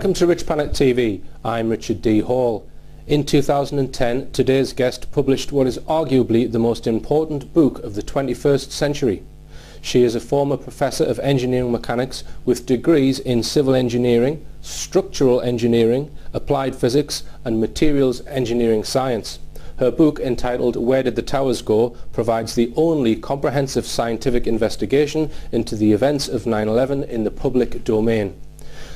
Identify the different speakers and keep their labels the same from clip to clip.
Speaker 1: Welcome to Richplanet TV. I'm Richard.D.Hall. In 2010, today's guest published what is arguably the most important book of the 21st century. She is a former professor of engineering mechanics with degrees in civil engineering, structural engineering, applied physics and materials engineering science. Her book, entitled Where Did the Towers Go?, provides the only comprehensive scientific investigation into the events of 9/11 in the public domain.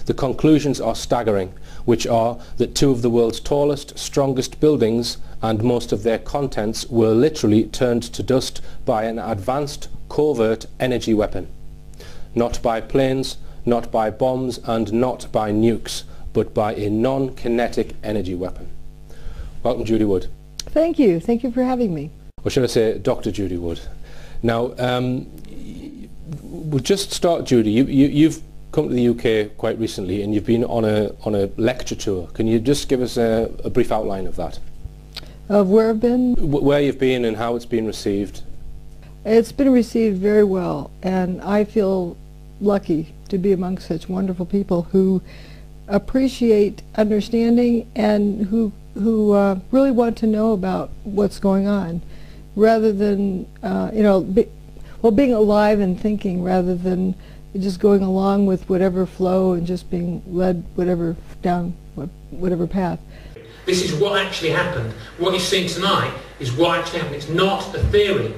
Speaker 1: The conclusions are staggering, which are that two of the world's tallest, strongest buildings and most of their contents were literally turned to dust by an advanced, covert energy weapon. Not by planes, not by bombs and not by nukes, but by a non-kinetic energy weapon. Welcome, Judy Wood.
Speaker 2: Thank you. Thank you for having me.
Speaker 1: Or should I say Dr. Judy Wood. Now, we'll just start, Judy. You've come to the UK quite recently and you've been on a lecture tour. Can you just give us a brief outline of that?
Speaker 2: Of where I've been?
Speaker 1: Where you've been and how it's been received.
Speaker 2: It's been received very well, and I feel lucky to be among such wonderful people who appreciate understanding and who really want to know about what's going on, rather than being alive and thinking, rather than just going along with whatever flow and just being led down whatever path.
Speaker 3: This is what actually happened. What you've seen tonight is what actually happened. It's not a theory.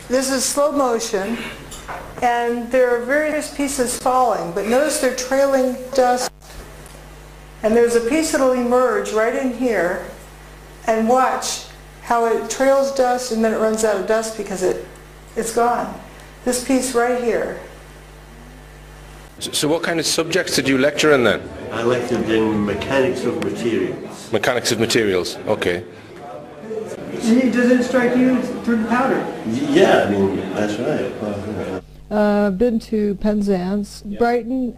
Speaker 4: This is slow motion, and there are various pieces falling, but notice they're trailing dust. And there's a piece that will emerge right in here, and watch how it trails dust and then it runs out of dust because it's gone. This piece right here.
Speaker 1: So what kind of subjects did you lecture in then?
Speaker 5: I lectured in mechanics of materials.
Speaker 1: Mechanics of materials, okay.
Speaker 4: Does it strike you through the powder?
Speaker 5: Yeah, I mean, that's right.
Speaker 2: I've been to Penzance, Brighton,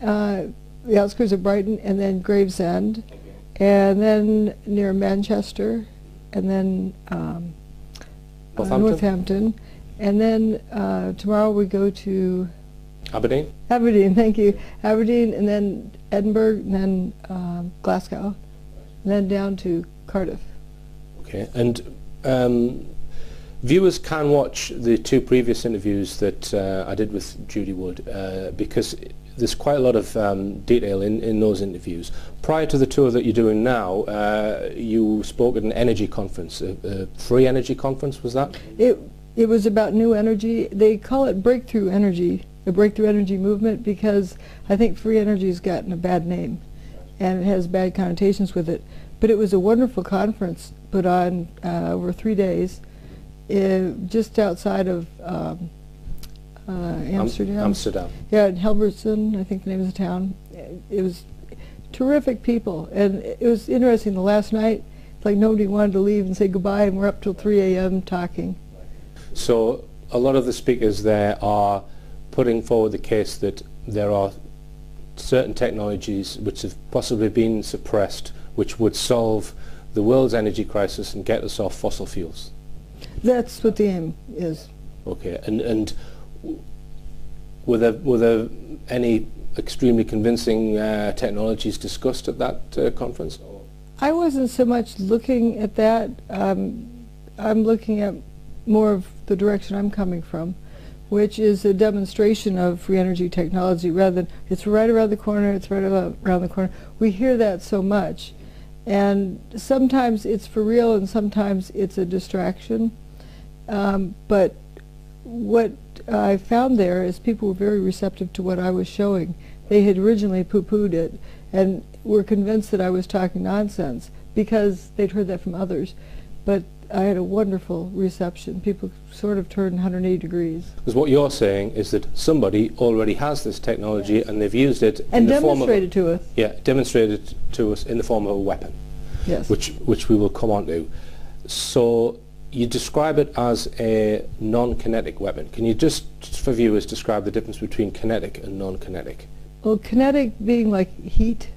Speaker 2: the outskirts of Brighton, and then Gravesend, and then near Manchester, and then Northampton, and then tomorrow we go to
Speaker 1: Aberdeen?
Speaker 2: Aberdeen, thank you. Aberdeen, and then Edinburgh, and then Glasgow, and then down to Cardiff. Okay,
Speaker 1: and viewers can watch the two previous interviews that I did with Judy Wood because there's quite a lot of detail in those interviews. Prior to the tour that you're doing now, you spoke at an energy conference, a free energy conference, was that?
Speaker 2: It was about new energy. They call it breakthrough energy, the breakthrough energy movement, because I think free energy has gotten a bad name and it has bad connotations with it. But it was a wonderful conference put on over 3 days just outside of Amsterdam. Yeah, in Hilversum, I think the name of the town. It was terrific people, and it was interesting. The last night, it's like nobody wanted to leave and say goodbye, and we're up till 3 a.m. talking.
Speaker 1: So a lot of the speakers there are putting forward the case that there are certain technologies which have possibly been suppressed which would solve the world's energy crisis and get us off fossil fuels.
Speaker 2: That's what the aim is.
Speaker 1: Okay, and were there any extremely convincing technologies discussed at that conference?
Speaker 2: I wasn't so much looking at that. I'm looking at more of the direction I'm coming from, which is a demonstration of free energy technology rather than it's right around the corner, it's right around the corner. We hear that so much, and sometimes it's for real and sometimes it's a distraction. But what I found there is people were very receptive to what I was showing. They had originally poo-pooed it and were convinced that I was talking nonsense because they'd heard that from others. But I had a wonderful reception. People sort of turned 180 degrees.
Speaker 1: Because what you're saying is that somebody already has this technology, yes, and they've used it
Speaker 2: and in the form of... demonstrated to us.
Speaker 1: Yeah, demonstrated to us in the form of a weapon.
Speaker 2: Yes.
Speaker 1: Which we will come on to. So you describe it as a non-kinetic weapon. Can you just for viewers, describe the difference between kinetic and non-kinetic?
Speaker 2: Well, kinetic being like heat.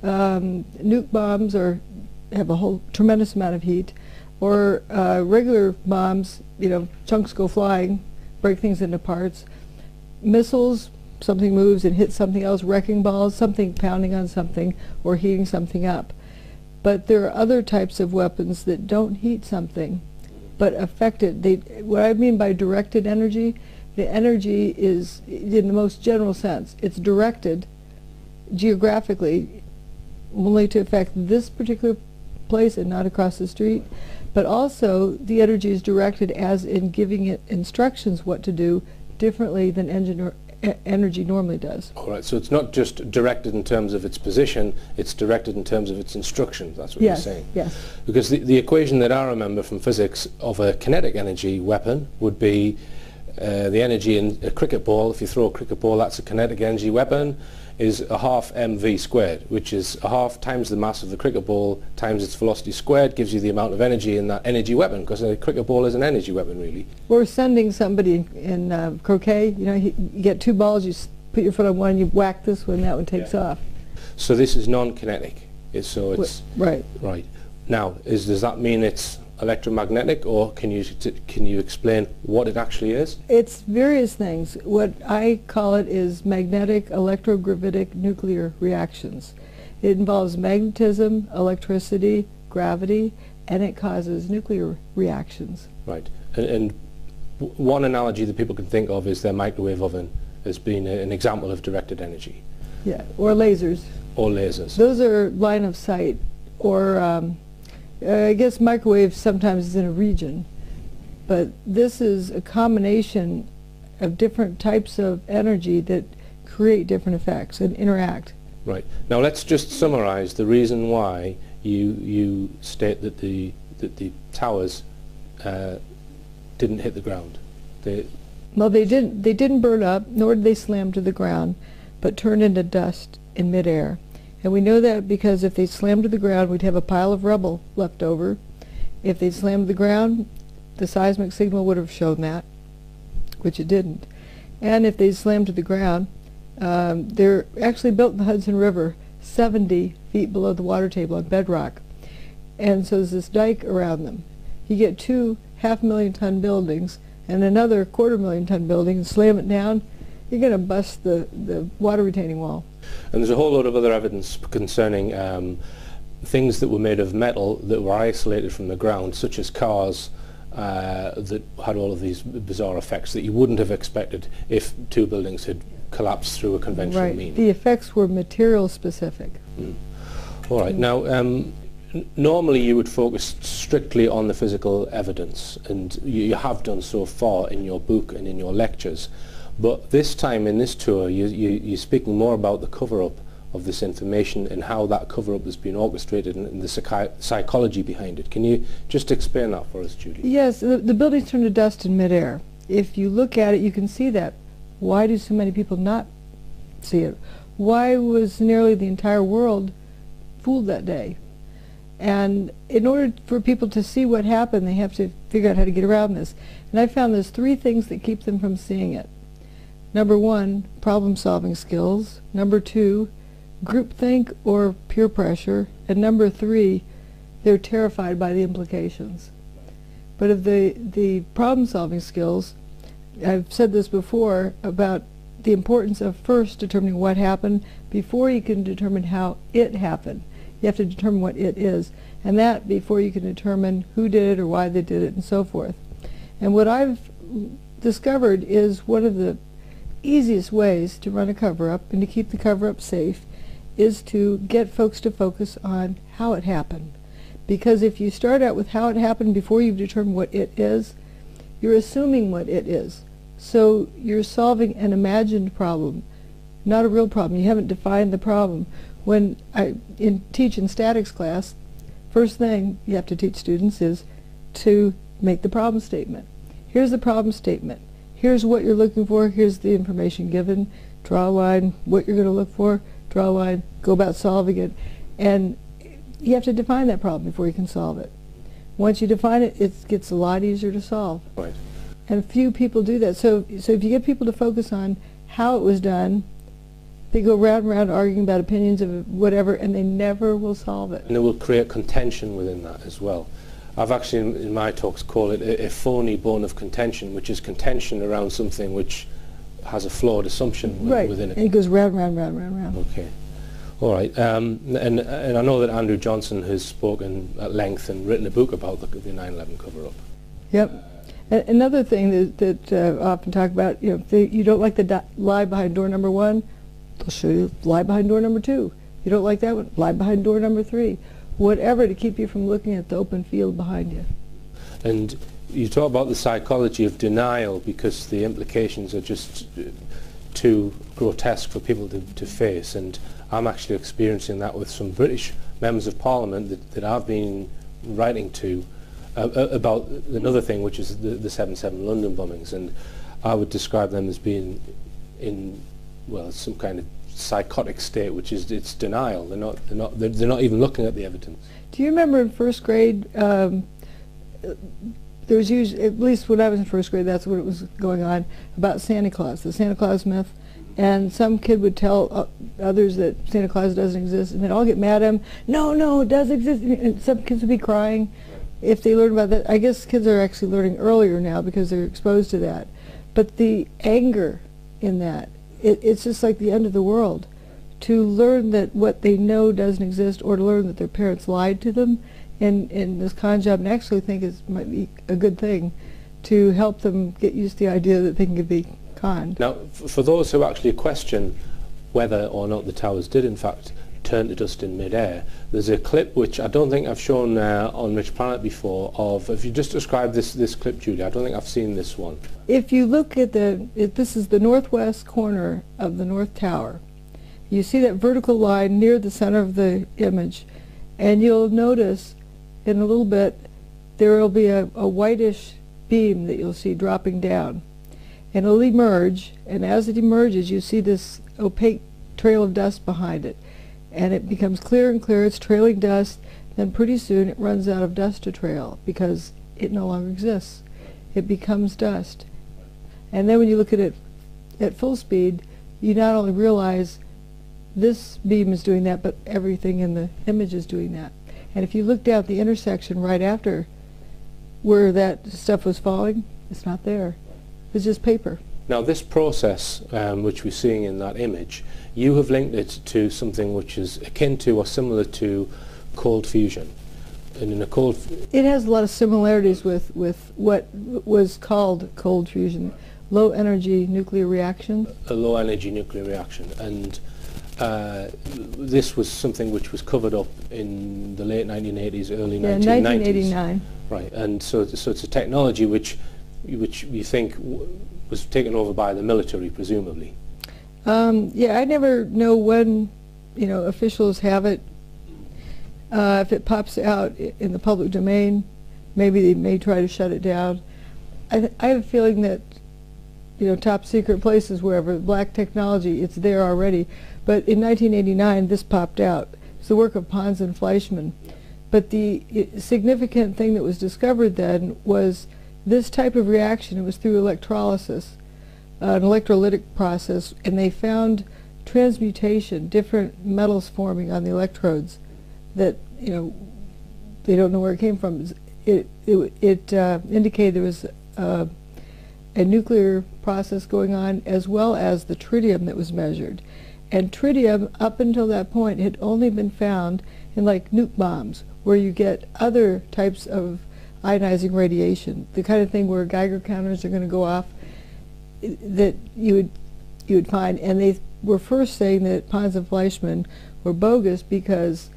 Speaker 2: Nuke bombs have a whole tremendous amount of heat. Or regular bombs, chunks go flying, break things into parts. Missiles, something moves and hits something else, wrecking balls, something pounding on something or heating something up. But there are other types of weapons that don't heat something but affect it. What I mean by directed energy, the energy is, in the most general sense, it's directed geographically only to affect this particular place and not across the street, but also the energy is directed as in giving it instructions what to do differently than energy normally does.
Speaker 1: All right, so it's not just directed in terms of its position, it's directed in terms of its instructions, that's what
Speaker 2: Yes,
Speaker 1: you're saying.
Speaker 2: yes.
Speaker 1: Because the equation that I remember from physics of a kinetic energy weapon would be the energy in a cricket ball. If you throw a cricket ball, that's a kinetic energy weapon, is a half mv squared, which is a half times the mass of the cricket ball times its velocity squared, gives you the amount of energy in that energy weapon, because a cricket ball is an energy weapon, really.
Speaker 2: Or sending somebody in croquet, you know, you get two balls, you put your foot on one, you whack this one, that one takes off.
Speaker 1: So this is non-kinetic. So it's
Speaker 2: right.
Speaker 1: Right. Now, does that mean it's electromagnetic, or can you explain what it actually is?
Speaker 2: It's various things. What I call it is magnetic electrogravitic nuclear reactions. It involves magnetism, electricity, gravity, and it causes nuclear reactions.
Speaker 1: Right. And one analogy that people can think of is their microwave oven as being an example of directed energy.
Speaker 2: Yeah, or lasers.
Speaker 1: Or lasers.
Speaker 2: Those are line of sight, or I guess microwave sometimes is in a region, but this is a combination of different types of energy that create different effects and interact.
Speaker 1: Right. Now let's just summarize the reason why you state that the towers didn't hit the ground.
Speaker 2: Well, they didn't burn up, nor did they slam to the ground, but turned into dust in midair. And we know that because if they slammed to the ground, we'd have a pile of rubble left over. If they slammed to the ground, the seismic signal would have shown that, which it didn't. And if they slammed to the ground, they're actually built in the Hudson River, 70 feet below the water table on bedrock. And so there's this dike around them. You get two 500,000-ton buildings and another 250,000-ton building and slam it down, you're going to bust the water retaining wall.
Speaker 1: And there's a whole lot of other evidence concerning things that were made of metal that were isolated from the ground, such as cars that had all of these bizarre effects that you wouldn't have expected if two buildings had collapsed through a conventional mean.
Speaker 2: The effects were material specific.
Speaker 1: All right. Now, normally you would focus strictly on the physical evidence, and you have done so far in your book and in your lectures. But this time in this tour, you're speaking more about the cover-up of this information and how that cover-up has been orchestrated and the psychology behind it. Can you just explain that for us, Judy?
Speaker 2: Yes, the buildings turned to dust in midair. If you look at it, you can see that. Why do so many people not see it? Why was nearly the entire world fooled that day? And in order for people to see what happened, they have to figure out how to get around this. And I found there's three things that keep them from seeing it. Number one, problem-solving skills. Number two, groupthink or peer pressure. And number three, they're terrified by the implications. But of the problem-solving skills, I've said this before about the importance of first determining what happened before you can determine how it happened. You have to determine what it is, and that before you can determine who did it or why they did it and so forth. And what I've discovered is one of the easiest ways to run a cover-up and to keep the cover-up safe is to get folks to focus on how it happened. Because if you start out with how it happened before you've determined what it is, you're assuming what it is. So you're solving an imagined problem, not a real problem. You haven't defined the problem. When I teach in statics class, first thing you have to teach students is to make the problem statement. Here's the problem statement. Here's what you're looking for. Here's the information given. Draw a line, what you're going to look for. Draw a line, go about solving it. And you have to define that problem before you can solve it. Once you define it, it gets a lot easier to solve.
Speaker 1: Right.
Speaker 2: And few people do that. So if you get people to focus on how it was done, they go round and round arguing about opinions of whatever, and they never will solve it.
Speaker 1: And it will create contention within that as well. I've actually, in my talks, called it a phony bone of contention, which is contention around something which has a flawed assumption within it.
Speaker 2: And it goes round, round, round, round, round.
Speaker 1: Okay. All right. And I know that Andrew Johnson has spoken at length and written a book about the 9/11 cover-up.
Speaker 2: Yep. Another thing that I often talk about, you know, if you don't like the lie behind door number 1, they'll show you lie behind door number 2. You don't like that one, lie behind door number 3. Whatever to keep you from looking at the open field behind you.
Speaker 1: And you talk about the psychology of denial because the implications are just too grotesque for people to face, and I'm actually experiencing that with some British members of Parliament that I've been writing to about another thing, which is the 7/7 London bombings, and I would describe them as being in, well, some kind of psychotic state, which is it's denial. They're not even looking at the evidence.
Speaker 2: Do you remember in first grade? There was usually, at least when I was in first grade, that's what it was going on about Santa Claus, the Santa Claus myth, and some kid would tell others that Santa Claus doesn't exist, and they'd all get mad at him. No, it does exist. And some kids would be crying if they learned about that. I guess kids are actually learning earlier now because they're exposed to that. But the anger in that, it's just like the end of the world. To learn that what they know doesn't exist, or to learn that their parents lied to them, and this con job, and actually think might be a good thing to help them get used to the idea that they can be conned.
Speaker 1: Now, for those who actually question whether or not the towers did in fact turn to dust in mid-air, there's a clip which I don't think I've shown on Richplanet before of, if you just describe this clip, Judy, I don't think I've seen this one.
Speaker 2: If you look at this is the northwest corner of the North Tower. You see that vertical line near the center of the image, and you'll notice in a little bit there will be a whitish beam that you'll see dropping down, and it'll emerge, and as it emerges you see this opaque trail of dust behind it, and it becomes clearer and clearer. It's trailing dust, then pretty soon it runs out of dust to trail because it no longer exists. It becomes dust, and then when you look at it at full speed, you not only realize this beam is doing that, but everything in the image is doing that. And if you look down at the intersection right after where that stuff was falling, it's not there. It's just paper.
Speaker 1: Now this process, which we're seeing in that image, you have linked it to something which is akin to or similar to cold fusion. And in a cold...
Speaker 2: It has a lot of similarities with what was called cold fusion, low energy nuclear reaction.
Speaker 1: A low energy nuclear reaction. And this was something which was covered up in the late 1980s, early 1990s.
Speaker 2: Yeah, 1989.
Speaker 1: Right, and so it's a technology which you think was taken over by the military, presumably.
Speaker 2: Yeah, I never know when, officials have it. If it pops out in the public domain, maybe they may try to shut it down. I have a feeling that, top secret places, wherever, black technology, it's there already. But in 1989, this popped out. It's the work of Pons and Fleischmann. But the significant thing that was discovered then was this type of reaction. It was through electrolysis, an electrolytic process, and they found transmutation, different metals forming on the electrodes that, they don't know where it came from. It indicated there was a nuclear process going on, as well as the tritium that was measured. And tritium, up until that point, had only been found in like nuke bombs, where you get other types of ionizing radiation, the kind of thing where Geiger counters are going to go off, that you would find. And they were first saying that Pons and Fleischmann were bogus because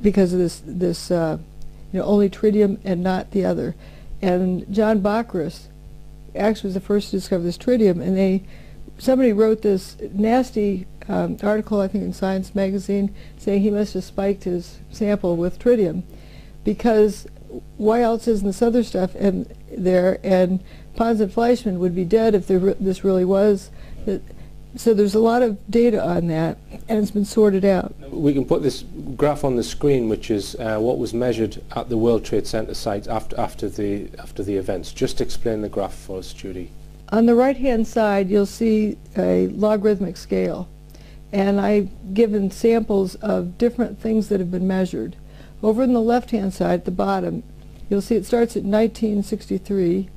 Speaker 2: of this only tritium and not the other. And John Bockris actually was the first to discover this tritium, and somebody wrote this nasty article, I think in Science magazine, saying he must have spiked his sample with tritium, because why else isn't this other stuff there? And Pons and Fleischmann would be dead if this really was. So there's a lot of data on that, and it's been sorted out.
Speaker 1: We can put this graph on the screen, which is what was measured at the World Trade Center site after the events. Just explain the graph for us, Judy.
Speaker 2: On the right-hand side, you'll see a logarithmic scale, and I've given samples of different things that have been measured. Over on the left-hand side, at the bottom, you'll see it starts at 1963,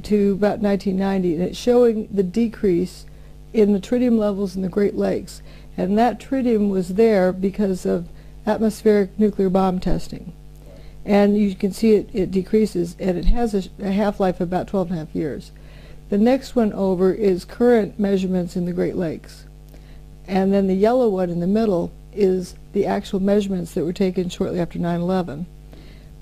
Speaker 2: to about 1990, and it's showing the decrease in the tritium levels in the Great Lakes. And that tritium was there because of atmospheric nuclear bomb testing. And you can see it decreases, and it has a half-life of about 12.5 years. The next one over is current measurements in the Great Lakes. And then the yellow one in the middle is the actual measurements that were taken shortly after 9/11,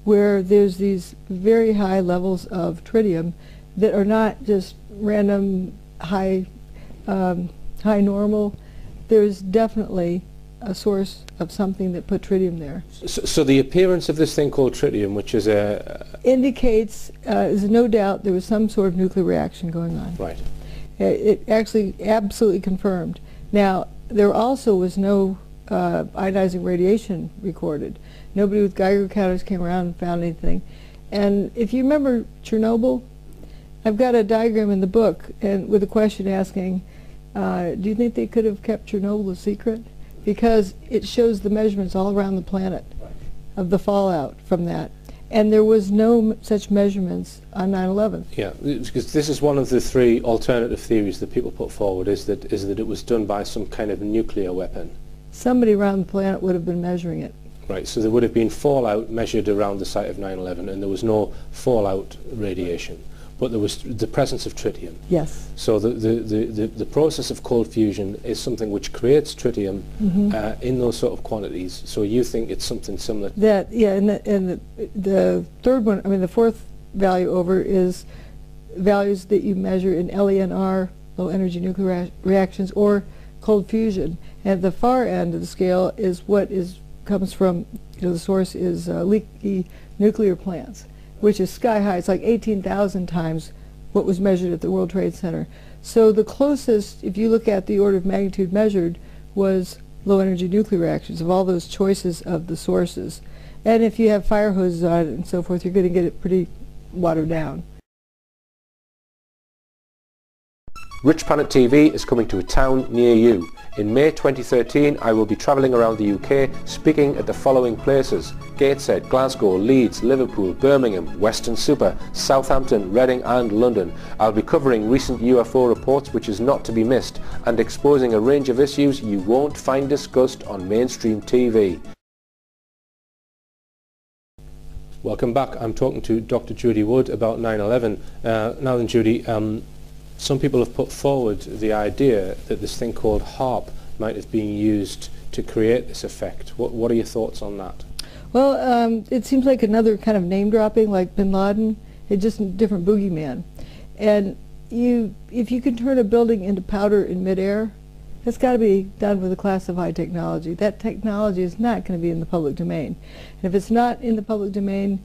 Speaker 2: where there's these very high levels of tritium that are not just random high normal. There's definitely a source of something that put tritium there.
Speaker 1: So the appearance of this thing called tritium, which is
Speaker 2: indicates, there's no doubt there was some sort of nuclear reaction going on.
Speaker 1: Right.
Speaker 2: It actually absolutely confirmed. Now, there also was no ionizing radiation recorded. Nobody with Geiger counters came around and found anything. And if you remember Chernobyl, I've got a diagram in the book and with a question asking, do you think they could have kept Chernobyl a secret? Because it shows the measurements all around the planet of the fallout from that. And there was no such measurements on 9/11.
Speaker 1: Yeah, because this is one of the three alternative theories that people put forward, is that it was done by some kind of nuclear weapon.
Speaker 2: Somebody around the planet would have been measuring it.
Speaker 1: Right, so there would have been fallout measured around the site of 9/11, and there was no fallout radiation, but there was the presence of tritium.
Speaker 2: Yes.
Speaker 1: So the process of cold fusion is something which creates tritium in those sort of quantities. So you think it's something similar?
Speaker 2: That, yeah, and the third one, I mean the fourth value over is values that you measure in LENR, low energy nuclear reactions, or cold fusion. And at the far end of the scale is what comes from, the source is leaky nuclear plants, which is sky high. It's like 18,000 times what was measured at the World Trade Center. So the closest, if you look at the order of magnitude measured, was low energy nuclear reactions of all those choices of the sources. And if you have fire hoses on it and so forth, you're going to get it pretty watered down.
Speaker 1: Richplanet TV is coming to a town near you. In May 2013, I will be travelling around the UK speaking at the following places: Gateshead, Glasgow, Leeds, Liverpool, Birmingham, Weston-super, Southampton, Reading and London. I'll be covering recent UFO reports, which is not to be missed, and exposing a range of issues you won't find discussed on mainstream TV. Welcome back. I'm talking to Dr. Judy Wood about 9/11. Now then, Judy, some people have put forward the idea that this thing called HAARP might have been used to create this effect. What are your thoughts on that?
Speaker 2: Well, it seems like another kind of name dropping, like Bin Laden. It's just a different boogeyman. And if you can turn a building into powder in midair, that's got to be done with a class of high technology. That technology is not going to be in the public domain. And if it's not in the public domain,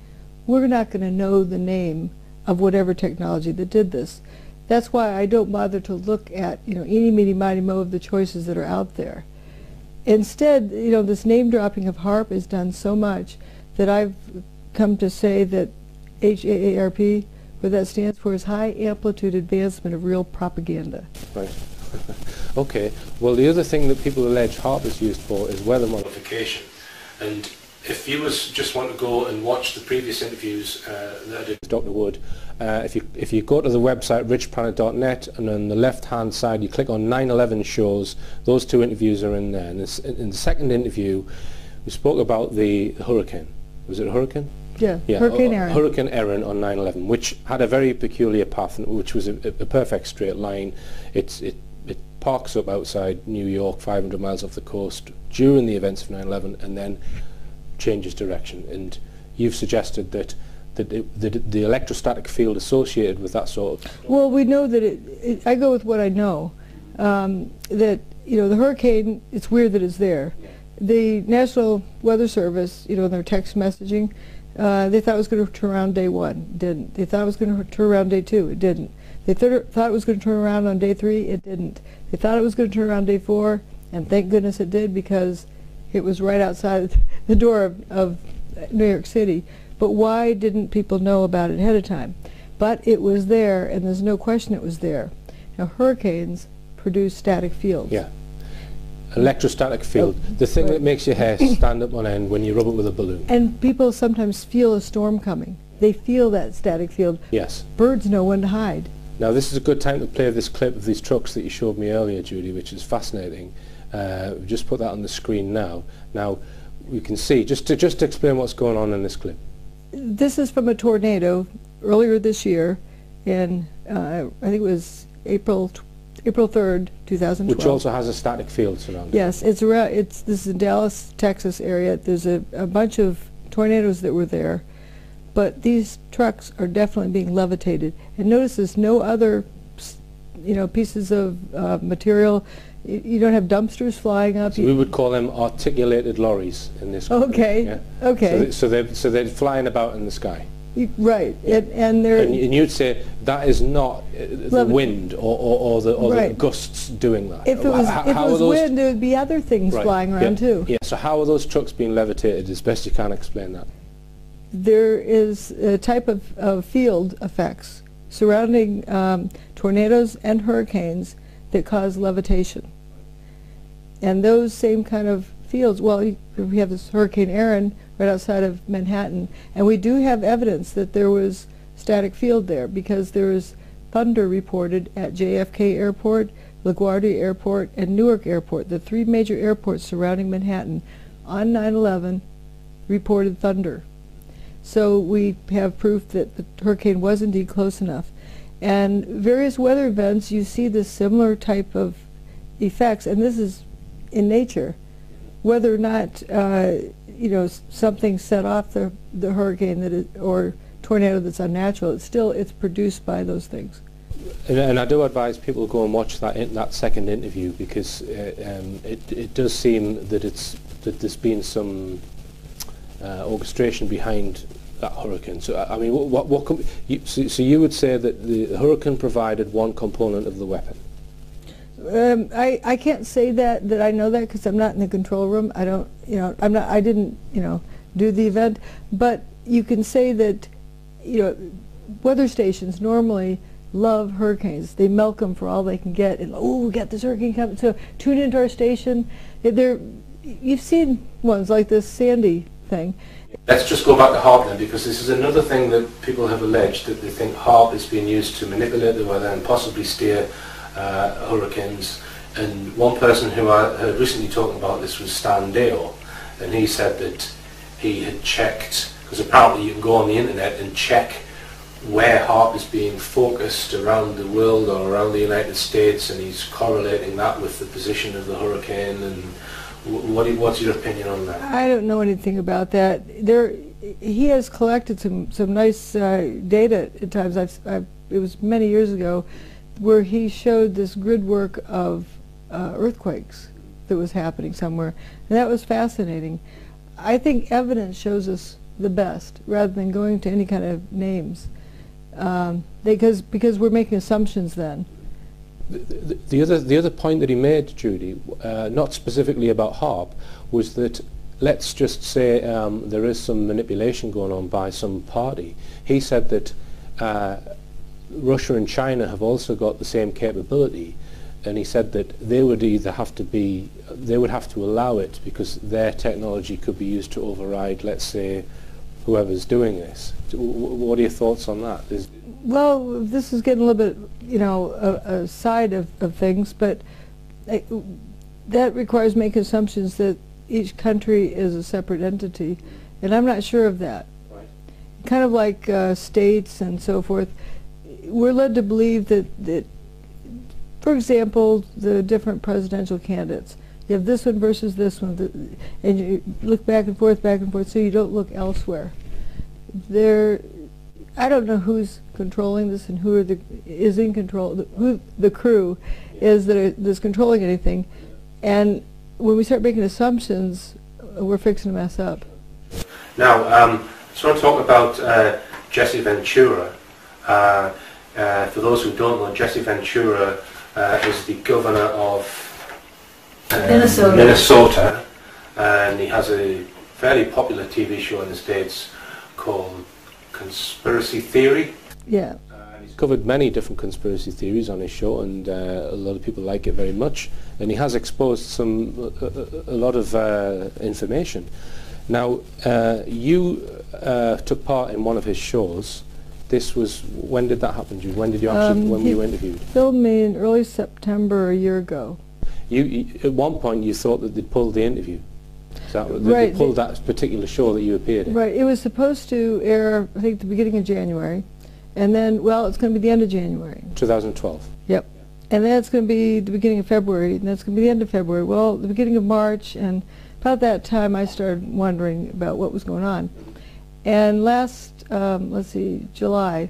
Speaker 2: we're not going to know the name of whatever technology that did this. That's why I don't bother to look at, eeny, meeny, miny, mo of the choices that are out there. Instead, this name dropping of HAARP is done so much that I've come to say that HAARP, what that stands for, is High Amplitude Advancement of Real Propaganda.
Speaker 1: Right. Okay. Well, the other thing that people allege HAARP is used for is weather modification. And if viewers just want to go and watch the previous interviews that I did with Dr. Wood, if you go to the website richplanet.net, and on the left hand side you click on 9/11 shows, those two interviews are in there. And in the second interview we spoke about the hurricane. Was it a hurricane?
Speaker 2: Yeah, Hurricane Erin.
Speaker 1: Hurricane Erin on 9/11, which had a very peculiar path, which was a perfect straight line. It parks up outside New York, 500 miles off the coast during the events of 9/11, and then changes direction. And you've suggested that the electrostatic field associated with that sort of...
Speaker 2: Well, we know that I go with what I know, that, the hurricane, it's weird that it's there. The National Weather Service, in their text messaging, they thought it was going to turn around day 1. It didn't. They thought it was going to turn around day 2. It didn't. They thought it was going to turn around on day 3. It didn't. They thought it was going to turn around day 4, and thank goodness it did, because it was right outside the door of New York City. But why didn't people know about it ahead of time? But it was there, and there's no question it was there. Now, hurricanes produce static fields.
Speaker 1: Yeah. Electrostatic field. The thing that makes your hair stand up on end when you rub it with a balloon.
Speaker 2: And people sometimes feel a storm coming. they feel that static field.
Speaker 1: Yes.
Speaker 2: Birds know when to hide.
Speaker 1: Now this is a good time to play this clip of these trucks that you showed me earlier, Judy, which is fascinating. We've just put that on the screen now. Now we can see, just to explain what's going on in this clip.
Speaker 2: This is from a tornado earlier this year in, I think it was April 3rd, 2012.
Speaker 1: Which also has a static field surrounding it.
Speaker 2: Yes, this is in Dallas, Texas area. There's a bunch of tornadoes that were there, but these trucks are definitely being levitated. And notice there's no other, pieces of material. You don't have dumpsters flying up.
Speaker 1: So we would call them articulated lorries in this country.
Speaker 2: Okay.
Speaker 1: Yeah?
Speaker 2: Okay.
Speaker 1: So they're flying about in the sky.
Speaker 2: Right.
Speaker 1: Yeah.
Speaker 2: And they're.
Speaker 1: And you'd say that is not the wind or the gusts doing that.
Speaker 2: If it was wind, there would be other things flying around too.
Speaker 1: Yeah. So how are those trucks being levitated? As best you can explain that.
Speaker 2: There is a type of field effects surrounding tornadoes and hurricanes that cause levitation. And those same kind of fields, well, we have this Hurricane Aaron right outside of Manhattan, and we do have evidence that there was static field there because there was thunder reported at JFK Airport, LaGuardia Airport, and Newark Airport. The three major airports surrounding Manhattan on 9/11 reported thunder. So we have proof that the hurricane was indeed close enough. And various weather events, you see this similar type of effects, and this is in nature. Whether or not something set off the hurricane or tornado that's unnatural, it's produced by those things.
Speaker 1: And I do advise people to go and watch that second interview because it does seem that there's been some orchestration behind that hurricane. So I mean, so you would say that the hurricane provided one component of the weapon?
Speaker 2: I can't say that I know that because I'm not in the control room. I don't, I didn't, do the event. But you can say that, weather stations normally love hurricanes. They milk them for all they can get. And, oh, we got this hurricane coming, so tune into our station. You've seen ones like this Sandy thing.
Speaker 1: Let's just go back to HAARP then, because this is another thing that people have alleged, that they think HAARP is being used to manipulate the weather and possibly steer hurricanes. And one person who I heard recently talking about this was Stan Dale, and he said that he had checked, because apparently you can go on the internet and check where HAARP is being focused around the world or around the United States, and he's correlating that with the position of the hurricane. And what's your opinion on that?
Speaker 2: I don't know anything about that. He has collected some nice data at times. It was many years ago, where he showed this grid work of earthquakes that was happening somewhere, and that was fascinating. I think evidence shows us the best, rather than going to any kind of names, because we're making assumptions then.
Speaker 1: The other point that he made, Judy, not specifically about HAARP, was that let's just say there is some manipulation going on by some party. He said that Russia and China have also got the same capability, and he said that they would have to allow it because their technology could be used to override, let's say, whoever's doing this. What are your thoughts on that?
Speaker 2: Well, this is getting a little bit, a side of things, but that requires making assumptions that each country is a separate entity, and I'm not sure of that. Right. Kind of like states and so forth. We're led to believe that, for example, the different presidential candidates. You have this one versus this one, and you look back and forth, so you don't look elsewhere. I don't know who's controlling this and who is in control, who the crew is that's controlling anything. And when we start making assumptions, we're fixing to mess up.
Speaker 1: Now, I just want to talk about Jesse Ventura. For those who don't know, Jesse Ventura is the governor of Minnesota, and he has a fairly popular TV show in the States called Conspiracy Theory.
Speaker 2: Yeah.
Speaker 1: He's covered many different conspiracy theories on his show, and a lot of people like it very much. And he has exposed a lot of information. Now, you took part in one of his shows. This was, when did that happen, Jude? When did you actually, when were you interviewed?
Speaker 2: Filmed me in early September a year ago.
Speaker 1: You at one point you thought that they'd pulled the interview. Is that,
Speaker 2: Right.
Speaker 1: they pulled that particular show that you appeared in?
Speaker 2: Right. It was supposed to air, I think, the beginning of January, and then, well, it's going to be the end of January.
Speaker 1: 2012.
Speaker 2: Yep. And then it's going to be the beginning of February, and that's going to be the end of February. Well, the beginning of March, and about that time I started wondering about what was going on. And last, let's see, July,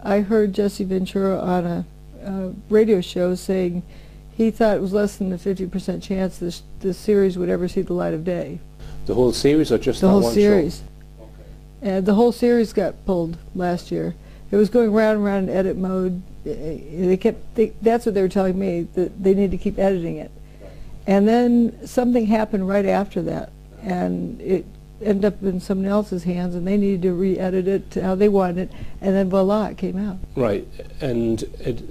Speaker 2: I heard Jesse Ventura on a radio show saying he thought it was less than a 50% chance this series would ever see the light of day.
Speaker 1: The whole series, or just
Speaker 2: The
Speaker 1: that
Speaker 2: whole
Speaker 1: one
Speaker 2: series.
Speaker 1: show?
Speaker 2: And the whole series got pulled last year. It was going round and round in edit mode. That's what they were telling me, that they need to keep editing it. And then something happened right after that, and it ended up in someone else's hands, and they needed to re-edit it to how they wanted it, and then voila, it came out.
Speaker 1: Right, and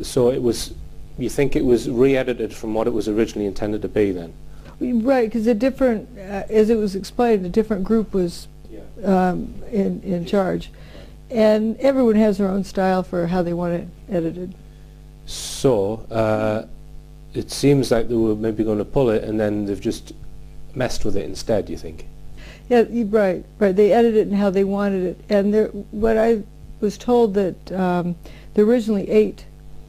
Speaker 1: so it was, you think it was re-edited from what it was originally intended to be then?
Speaker 2: Right, because a different, as it was explained, a different group was in charge. And everyone has their own style for how they want it edited.
Speaker 1: So, it seems like they were maybe going to pull it, and then they've just messed with it instead, you think?
Speaker 2: Yeah, right. They edited it and how they wanted it. And what I was told that there were originally 8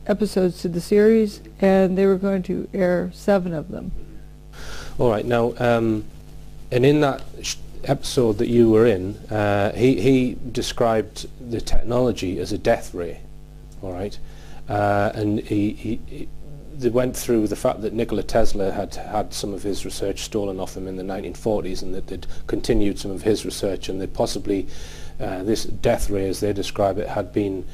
Speaker 2: episodes to the series, and they were going to air 7 of them.
Speaker 1: All right. Now, and in that episode that you were in, he described the technology as a death ray. All right, and they went through the fact that Nikola Tesla had some of his research stolen off him in the 1940s, and that they'd continued some of his research, and that possibly this death ray, as they describe it, had been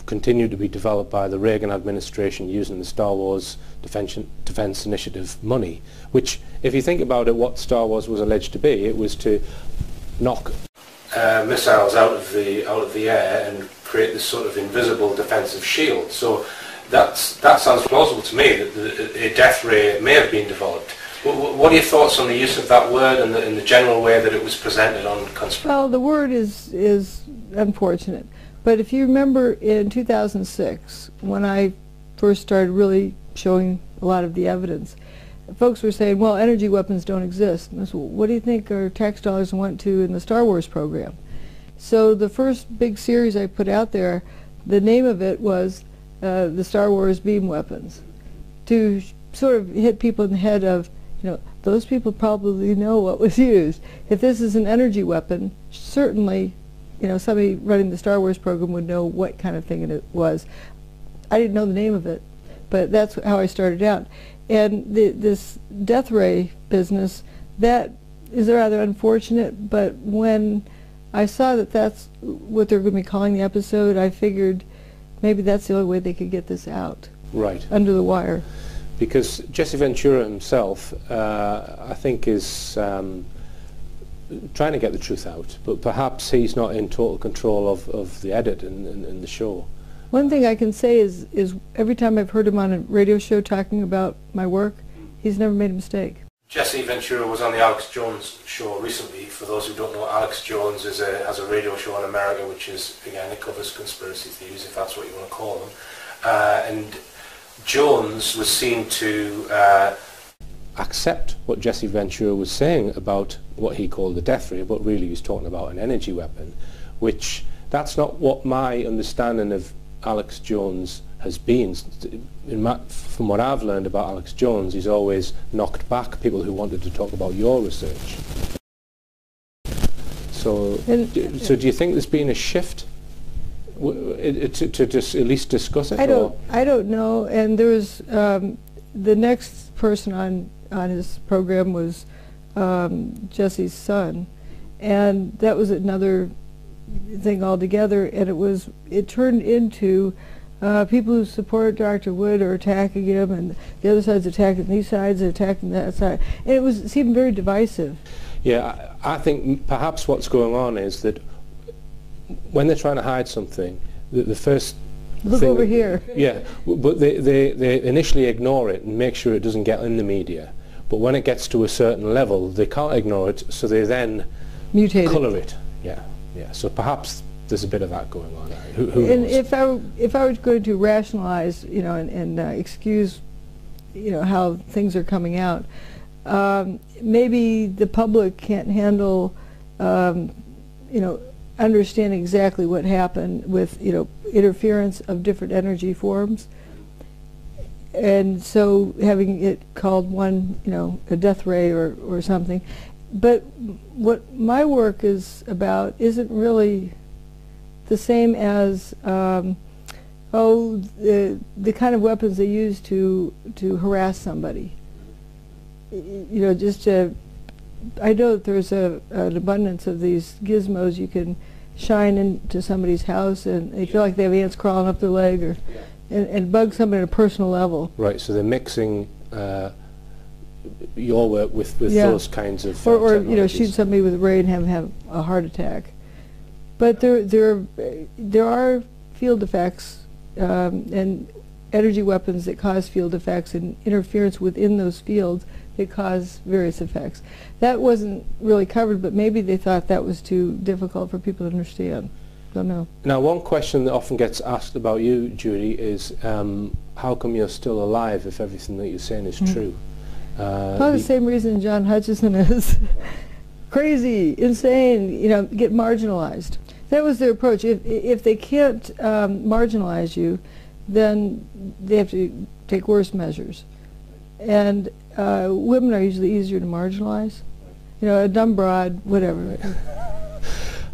Speaker 1: continued to be developed by the Reagan administration using the Star Wars Defense Initiative money, which, if you think about it, what Star Wars was alleged to be, it was to knock missiles out of the air and create this sort of invisible defensive shield. So that sounds plausible to me, that a death ray may have been developed. What are your thoughts on the use of that word and the general way that it was presented on conspiracy?
Speaker 2: Well, the word is unfortunate. But if you remember in 2006, when I first started really showing a lot of the evidence, folks were saying, well, energy weapons don't exist. And I said, well, what do you think our tax dollars went to in the Star Wars program? So the first big series I put out there, the name of it was the Star Wars beam weapons, to sort of hit people in the head of, those people probably know what was used. If this is an energy weapon, certainly somebody running the Star Wars program would know what kind of thing it was. I didn't know the name of it, but that's how I started out. And this death ray business, that is rather unfortunate, but when I saw that that's what they're going to be calling the episode, I figured maybe that's the only way they could get this out.
Speaker 1: Right.
Speaker 2: Under the wire.
Speaker 1: Because Jesse Ventura himself, I think, is trying to get the truth out, but perhaps he's not in total control of the edit and the show.
Speaker 2: One thing I can say is every time I've heard him on a radio show talking about my work, he's never made a mistake.
Speaker 1: Jesse Ventura was on the Alex Jones show recently. For those who don't know, Alex Jones has a radio show in America, which is, again, it covers conspiracy theories, if that's what you want to call them. And Jones was seen to accept what Jesse Ventura was saying about what he called the death ray, but really he was talking about an energy weapon, which that's not what my understanding of Alex Jones has been. From what I've learned about Alex Jones, he's always knocked back people who wanted to talk about your research. So do you think there's been a shift to just at least discuss it?
Speaker 2: I don't know. And there was the next person on his program was Jesse's son, and that was another thing altogether. And it turned into people who support Dr. Wood are attacking him, and the other side's attacking these sides, attacking that side, and it seemed very divisive. Yeah,
Speaker 1: I think perhaps what's going on is that when they're trying to hide something, the first
Speaker 2: look
Speaker 1: thing
Speaker 2: over here.
Speaker 1: Yeah, but they initially ignore it and make sure it doesn't get in the media. but when it gets to a certain level, they can't ignore it, so they then
Speaker 2: mutate
Speaker 1: colour it. Yeah, yeah. So perhaps there's a bit of that going on. Who
Speaker 2: and
Speaker 1: knows?
Speaker 2: if I was going to rationalize, you know, and excuse, you know, how things are coming out, maybe the public can't handle, you know, understanding exactly what happened with, you know, interference of different energy forms. And so having it called one, you know, a death ray or something. But what my work is about isn't really the same as, the kind of weapons they use to harass somebody. You know, just to, I know that there's an abundance of these gizmos you can shine into somebody's house and they feel like they have ants crawling up their leg, or and bug somebody at a personal level.
Speaker 1: Right, so they're mixing your work with those kinds of
Speaker 2: or you know, shoot somebody with a ray and have a heart attack. But there are field effects and energy weapons that cause field effects and interference within those fields that cause various effects. That wasn't really covered, but maybe they thought that was too difficult for people to understand. Don't know.
Speaker 1: Now, one question that often gets asked about you, Judy, is how come you're still alive if everything that you're saying is true?
Speaker 2: Probably the same reason John Hutchison is crazy, insane, you know, get marginalized. That was their approach. If they can't marginalize you, then they have to take worse measures. And women are usually easier to marginalize. You know, a dumb broad, whatever.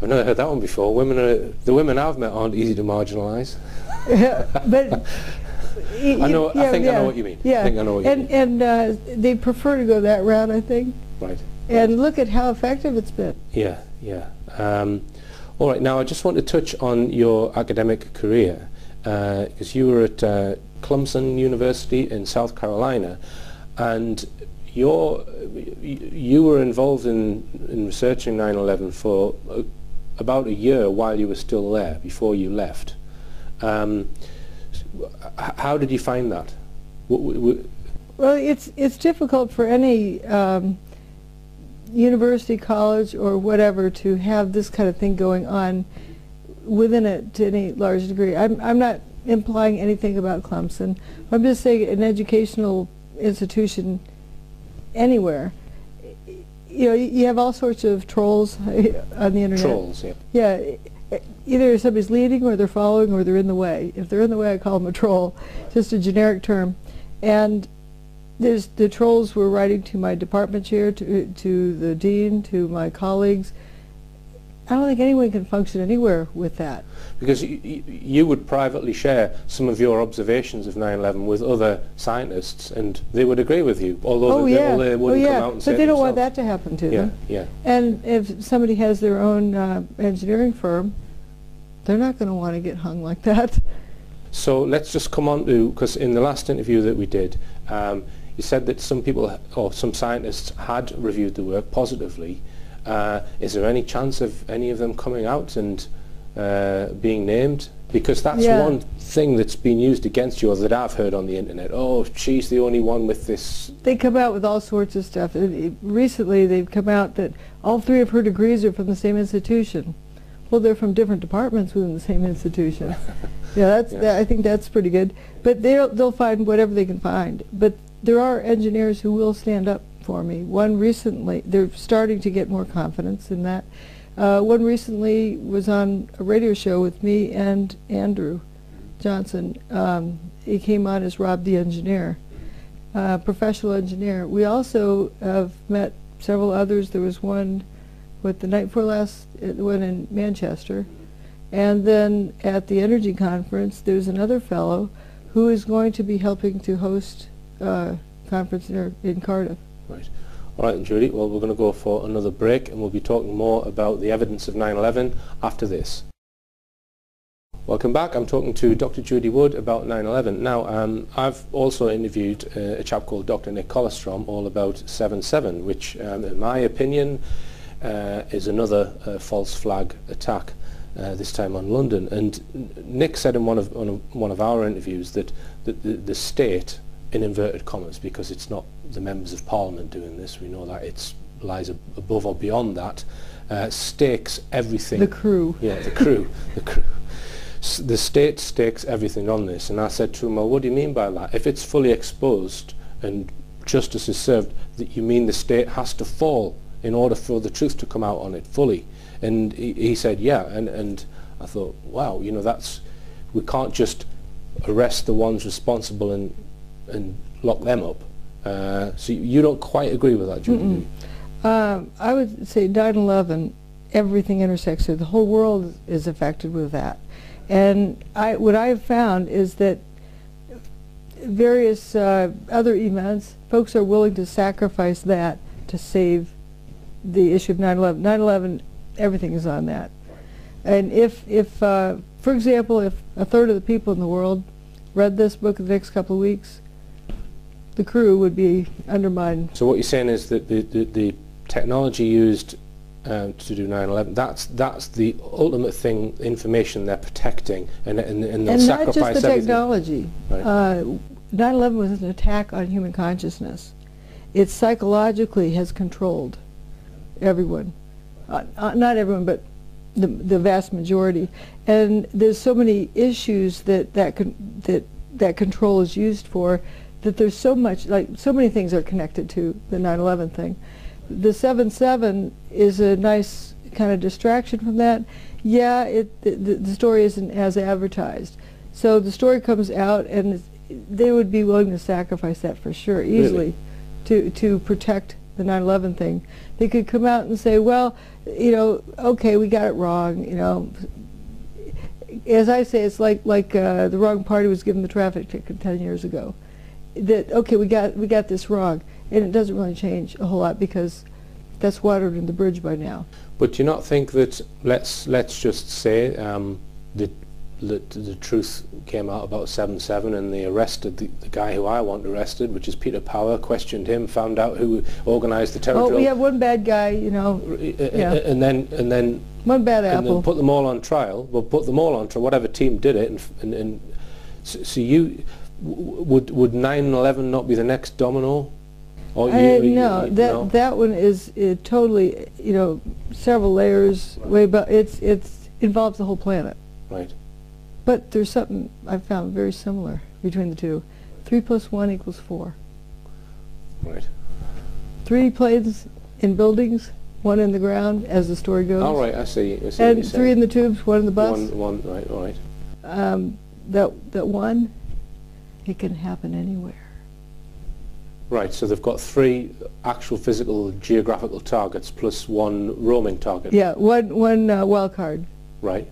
Speaker 1: I've never heard that one before. The women I've met aren't easy to marginalise.
Speaker 2: But
Speaker 1: I think I know what you mean.
Speaker 2: Yeah.
Speaker 1: I think I know what you mean.
Speaker 2: And they prefer to go that route, I think.
Speaker 1: Right.
Speaker 2: And look at how effective it's been.
Speaker 1: Yeah, yeah. All right. Now, I just want to touch on your academic career, because you were at Clemson University in South Carolina, and you were involved in researching 9/11 for about a year while you were still there, before you left. How did you find that?
Speaker 2: Well, it's difficult for any university, college, or whatever to have this kind of thing going on within it to any large degree. I'm not implying anything about Clemson. I'm just saying an educational institution anywhere. You know, you have all sorts of trolls on the internet.
Speaker 1: Trolls, yeah.
Speaker 2: Yeah, either somebody's leading or they're following or they're in the way. If they're in the way, I call them a troll, just a generic term. And the trolls were writing to my department chair, to the dean, to my colleagues. I don't think anyone can function anywhere with that.
Speaker 1: Because you would privately share some of your observations of 9/11 with other scientists, and they would agree with you, although they wouldn't come out and say it
Speaker 2: but they don't want
Speaker 1: themselves.
Speaker 2: that to happen to them.
Speaker 1: Yeah.
Speaker 2: And if somebody has their own engineering firm, they're not going to want to get hung like that.
Speaker 1: So let's just come on to, because in the last interview that we did, you said that some people, or some scientists, had reviewed the work positively. Is there any chance of any of them coming out and being named? Because that's one thing that's been used against you, or that I've heard on the internet. Oh, she's the only one with this.
Speaker 2: They come out with all sorts of stuff. Recently they've come out that all three of her degrees are from the same institution. Well, they're from different departments within the same institution. I think that's pretty good. But they'll find whatever they can find. But there are engineers who will stand up for me. One recently, they're starting to get more confidence in that. One recently was on a radio show with me and Andrew Johnson. He came on as Rob the engineer, professional engineer. We also have met several others. There was one the night before last, one in Manchester. And then at the Energy Conference, there's another fellow who is going to be helping to host a conference in Cardiff.
Speaker 1: Right. All right, Judy. Well, we're going to go for another break, and we'll be talking more about the evidence of 9/11 after this. Welcome back. I'm talking to Dr. Judy Wood about 9/11. Now, I've also interviewed a chap called Dr. Nick Colostrom all about 7/7, which, in my opinion, is another false flag attack. This time on London. And Nick said in one of our interviews that the state in inverted commas, because it's not the members of Parliament doing this. We know that it lies above or beyond that. Stakes everything.
Speaker 2: The crew.
Speaker 1: Yeah, the crew. The crew. The state stakes everything on this, and I said to him, well, what do you mean by that? If it's fully exposed and justice is served, that you mean the state has to fall in order for the truth to come out on it fully? And he said, yeah, and I thought, wow, you know, we can't just arrest the ones responsible and lock them up. So you don't quite agree with that, Judy?
Speaker 2: I would say 9/11, everything intersects here. The whole world is affected with that. And what I have found is that various other events, folks are willing to sacrifice that to save the issue of 9/11. 9/11, everything is on that. And if for example, if a third of the people in the world read this book in the next couple of weeks, the crew would be undermined.
Speaker 1: So what you're saying is that the technology used to do 9/11, that's the ultimate thing, information they're protecting, and they'll sacrifice everything.
Speaker 2: And not just the technology.
Speaker 1: Right.
Speaker 2: 9/11 was an attack on human consciousness. It psychologically has controlled everyone. Not everyone, but the vast majority. And there's so many issues that control is used for, that there's so much, like, so many things are connected to the 9/11 thing. The 7/7 is a nice kind of distraction from that. Yeah, the story isn't as advertised. So the story comes out, and they would be willing to sacrifice that for sure, easily, really? to protect the 9/11 thing. They could come out and say, well, you know, okay, we got it wrong, you know. As I say, it's like the wrong party was given the traffic ticket 10 years ago. That, okay, we got this wrong, and it doesn't really change a whole lot because that's watered in the bridge by now.
Speaker 1: But do you not think that, let's just say that the truth came out about 7/7, and they arrested the guy who I want arrested, which is Peter Power, questioned him, found out who organised the terror drill.
Speaker 2: Oh, we have one bad guy, you know. Yeah.
Speaker 1: And then
Speaker 2: one bad apple.
Speaker 1: And then put them all on trial. Well, put them all on trial, whatever team did it, and so you would 9/11 not be the next domino? Or
Speaker 2: no, that one is totally, you know, several layers way above. It involves the whole planet.
Speaker 1: Right.
Speaker 2: But there's something I've found very similar between the two. 3 + 1 = 4.
Speaker 1: Right.
Speaker 2: 3 planes in buildings, 1 in the ground, as the story goes.
Speaker 1: All right, I see.
Speaker 2: And 3 in the tubes, 1 in the bus.
Speaker 1: One, right, all right.
Speaker 2: That one, it can happen anywhere.
Speaker 1: Right, so they've got 3 actual physical geographical targets plus 1 roaming target.
Speaker 2: Yeah, one wild card.
Speaker 1: Right.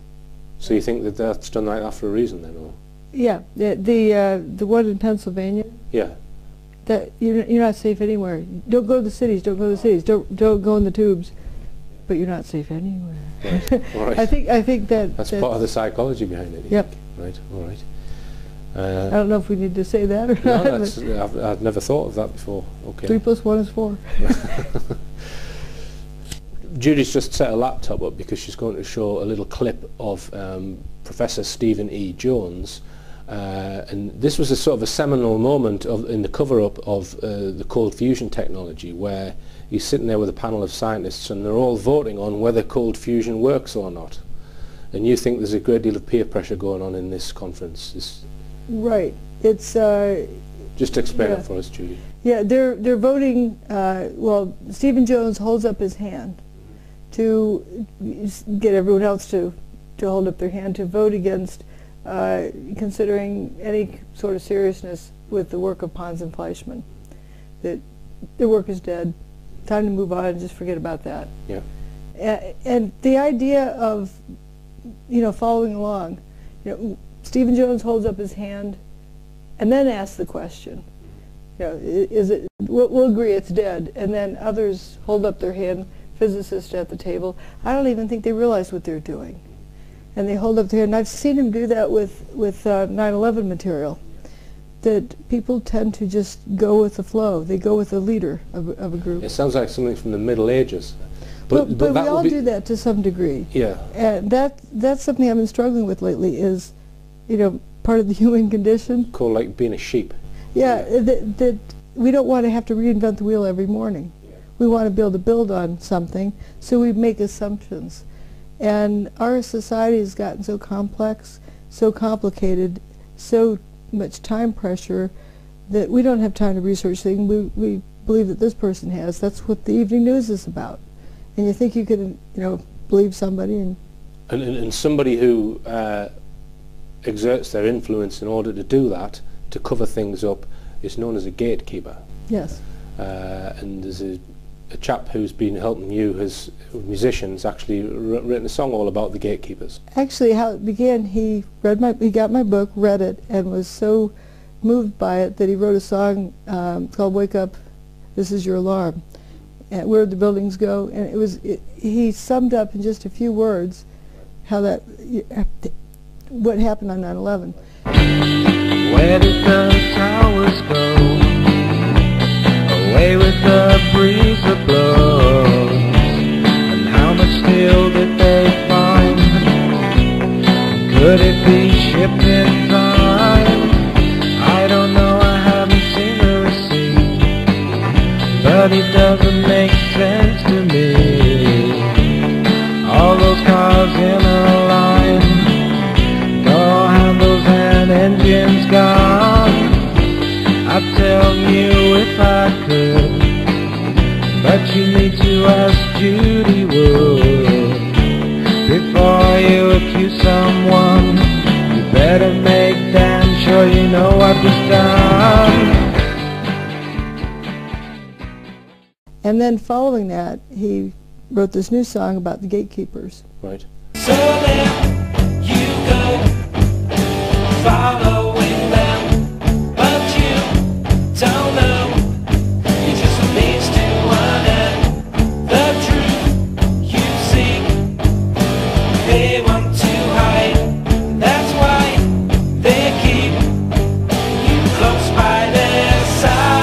Speaker 1: So you think that that's done like that for a reason then, or?
Speaker 2: Yeah, the one in Pennsylvania.
Speaker 1: Yeah.
Speaker 2: That you're not safe anywhere. Don't go to the cities. Don't go to the cities. Don't go in the tubes. But you're not safe anywhere.
Speaker 1: Right. All right.
Speaker 2: I think that's
Speaker 1: part of the psychology behind it.
Speaker 2: Yep.
Speaker 1: Right. All right.
Speaker 2: I don't know if we need to say that or not.
Speaker 1: No, I've never thought of that before. Okay.
Speaker 2: 3 + 1 = 4.
Speaker 1: Judy's just set a laptop up because she's going to show a little clip of Professor Stephen E. Jones, and this was a sort of a seminal moment in the cover-up of the cold fusion technology, where he's sitting there with a panel of scientists and they're all voting on whether cold fusion works or not. And you think there's a great deal of peer pressure going on in this conference.
Speaker 2: Right. It's
Speaker 1: just explain it for us, Judy.
Speaker 2: Yeah, they're voting. Well, Stephen Jones holds up his hand to get everyone else to hold up their hand to vote against considering any sort of seriousness with the work of Pons and Fleischmann. That their work is dead. Time to move on and just forget about that.
Speaker 1: Yeah.
Speaker 2: And the idea of, you know, following along, you know, Stephen Jones holds up his hand and then asks the question, you know, is it, we'll agree it's dead, and then others hold up their hand, physicists at the table. I don't even think they realize what they're doing. And they hold up their hand. I've seen him do that with 9/11 material, that people tend to just go with the flow. They go with the leader of a group.
Speaker 1: It sounds like something from the Middle Ages.
Speaker 2: But we all do that to some degree.
Speaker 1: Yeah.
Speaker 2: And that's something I've been struggling with lately is, you know, part of the human condition.
Speaker 1: Called like being a sheep.
Speaker 2: Yeah, that we don't want to have to reinvent the wheel every morning.
Speaker 1: Yeah.
Speaker 2: We want to be able to build on something, so we make assumptions. And our society has gotten so complex, so complicated, so much time pressure that we don't have time to research things we believe that this person has. That's what the evening news is about. And you think you could, believe somebody
Speaker 1: and somebody who exerts their influence in order to do that, to cover things up, is known as a gatekeeper.
Speaker 2: yes.
Speaker 1: And there's a chap who's been helping you, musicians, actually written a song all about the gatekeepers.
Speaker 2: Actually, how it began, he got my book, read it, and was so moved by it that he wrote a song called "Wake Up, This Is Your Alarm," and where the buildings go. And he summed up in just a few words how what happened on 9/11.
Speaker 6: Where did the towers go? Away with the breeze that blows. And how much steel did they find? Could it be shipped in time? I don't know, I haven't seen the receipt, but it doesn't make sense to me. All those cars in a line, door handles and engines gone. I'd tell you if I could, but you need to ask Judy Wood. Before you accuse someone, you better make damn sure you know what was done.
Speaker 2: And then following that, he wrote this new song about the gatekeepers.
Speaker 1: Right.
Speaker 6: So there you go, following them, but you don't know, you're just a means to one end. The truth you seek, they want to hide, that's why they keep you close by their side.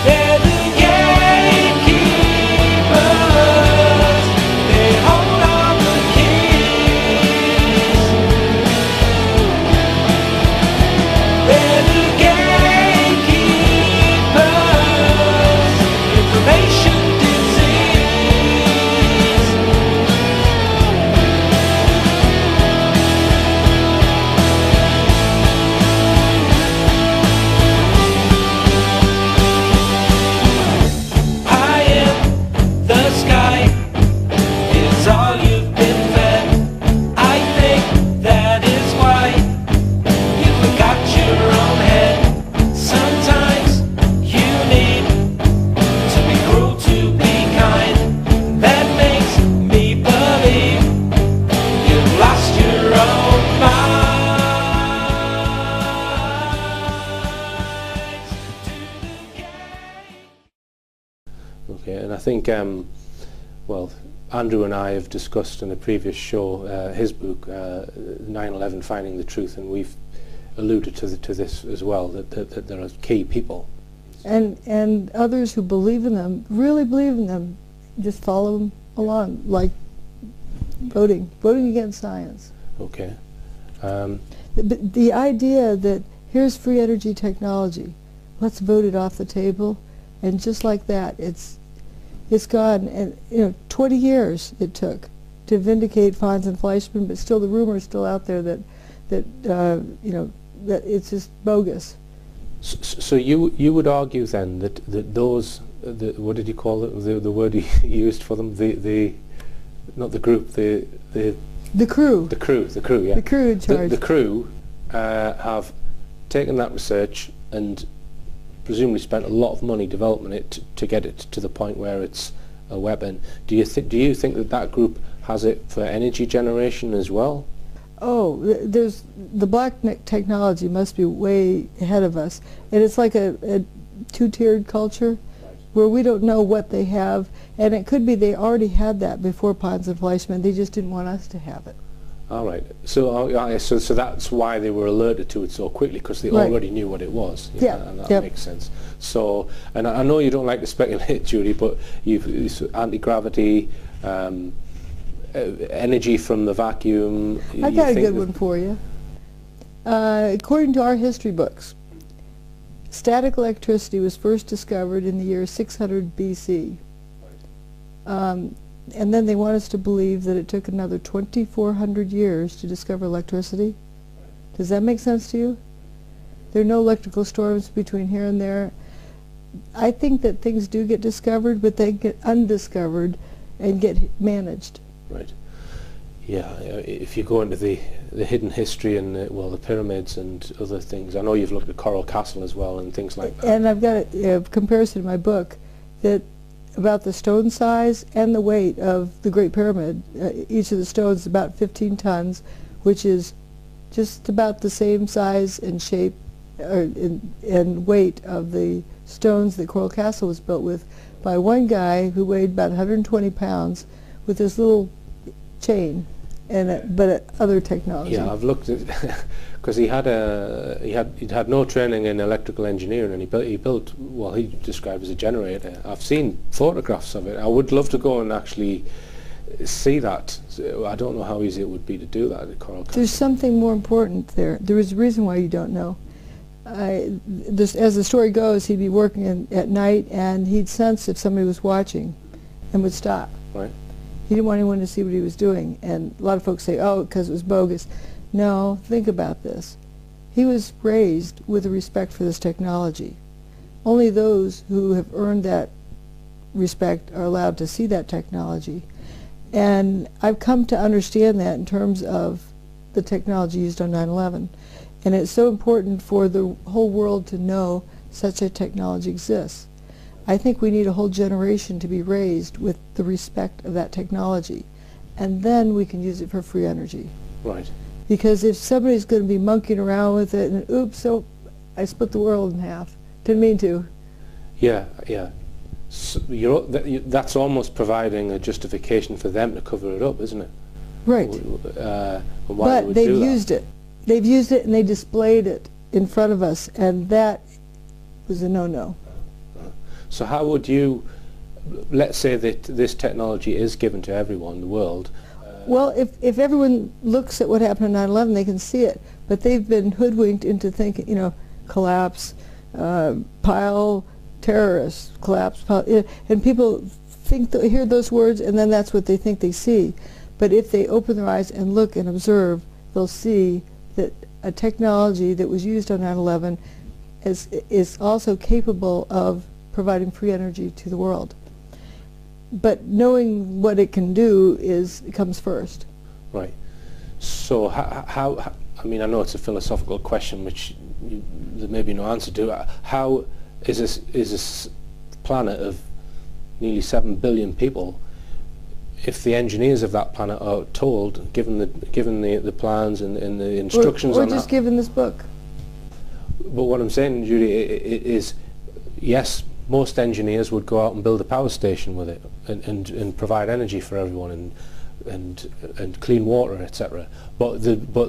Speaker 6: They're the gatekeepers, they hold all the keys. They're the gatekeepers, information disease. High in the sky is all you've been fed. I think that is why you forgot your own head. Sometimes you need to be cruel to be kind. That makes me believe you've lost your own minds.
Speaker 1: Okay, and I think, well, Andrew and I have discussed in a previous show his book, 9/11: Finding the Truth, and we've alluded to this as well, that there are key people.
Speaker 2: And others who believe in them, really believe in them, just follow them along, like voting against science.
Speaker 1: Okay.
Speaker 2: The idea that here's free energy technology, let's vote it off the table, and just like that, it's gone. And 20 years it took to vindicate Fons and Fleischmann, but still the rumor is still out there that that it's just bogus.
Speaker 1: So you would argue then that those, what did you call it? The word you used for them, the not the group, the
Speaker 2: crew.
Speaker 1: The crew, yeah.
Speaker 2: The crew in charge.
Speaker 1: The crew have taken that research and presumably spent a lot of money developing it to get it to the point where it's a weapon. Do you think that group has it for energy generation as well?
Speaker 2: Oh, there's the black technology must be way ahead of us, and it's like a two-tiered culture where we don't know what they have, and it could be they already had that before Pons and Fleischmann. They just didn't want us to have it.
Speaker 1: All right. So so that's why they were alerted to it so quickly, because they already knew what it was.
Speaker 2: Yeah,
Speaker 1: and that makes sense. So, and I know you don't like to speculate, Judy, but you've anti-gravity, energy from the vacuum.
Speaker 2: I got a good one for you. According to our history books, static electricity was first discovered in the year 600 BC. And then they want us to believe that it took another 2,400 years to discover electricity. Does that make sense to you? There are no electrical storms between here and there. I think that things do get discovered, but they get undiscovered and get managed.
Speaker 1: Right. Yeah, if you go into the hidden history and, well, the pyramids and other things, I know you've looked at Coral Castle as well and things like that.
Speaker 2: And I've got a comparison in my book that about the stone size and the weight of the Great Pyramid. Each of the stones is about 15 tons, which is just about the same size and shape and weight of the stones that Coral Castle was built with by one guy who weighed about 120 pounds with this little chain and but other technology.
Speaker 1: Yeah, I've looked at because he'd had no training in electrical engineering, and he built what he described as a generator. I've seen photographs of it. I would love to go and actually see that. I don't know how easy it would be to do that at Coral Castle.
Speaker 2: There's something more important there. There is a reason why you don't know. As the story goes, he'd be working at night, and he'd sense if somebody was watching and would stop.
Speaker 1: Right.
Speaker 2: He didn't want anyone to see what he was doing. And a lot of folks say, oh, because it was bogus. No, think about this. He was raised with a respect for this technology. Only those who have earned that respect are allowed to see that technology. And I've come to understand that in terms of the technology used on 9/11. And it's so important for the whole world to know such a technology exists. I think we need a whole generation to be raised with the respect of that technology. And then we can use it for free energy.
Speaker 1: Right.
Speaker 2: Because if somebody's going to be monkeying around with it and, oops, so I split the world in half. Didn't mean to.
Speaker 1: Yeah, yeah. So that's almost providing a justification for them to cover it up, isn't it?
Speaker 2: Right.
Speaker 1: But
Speaker 2: they've used it. They've used it and they displayed it in front of us, and that was a no-no.
Speaker 1: So how would you, let's say that this technology is given to everyone in the world.
Speaker 2: Well, if everyone looks at what happened on 9/11, they can see it. But they've been hoodwinked into thinking, you know, collapse, pile, terrorists, collapse, pile, and people think hear those words, and then that's what they think they see. But if they open their eyes and look and observe, they'll see that a technology that was used on 9/11 is also capable of providing free energy to the world. But knowing what it can do comes first.
Speaker 1: Right. So how I mean, I know it's a philosophical question which there may be no answer to. How is this planet of nearly 7 billion people, if the engineers of that planet are told, given the plans and the instructions
Speaker 2: or
Speaker 1: on
Speaker 2: just
Speaker 1: that,
Speaker 2: given this book?
Speaker 1: But what I'm saying, Judy, is yes, most engineers would go out and build a power station with it and provide energy for everyone and clean water, etc. But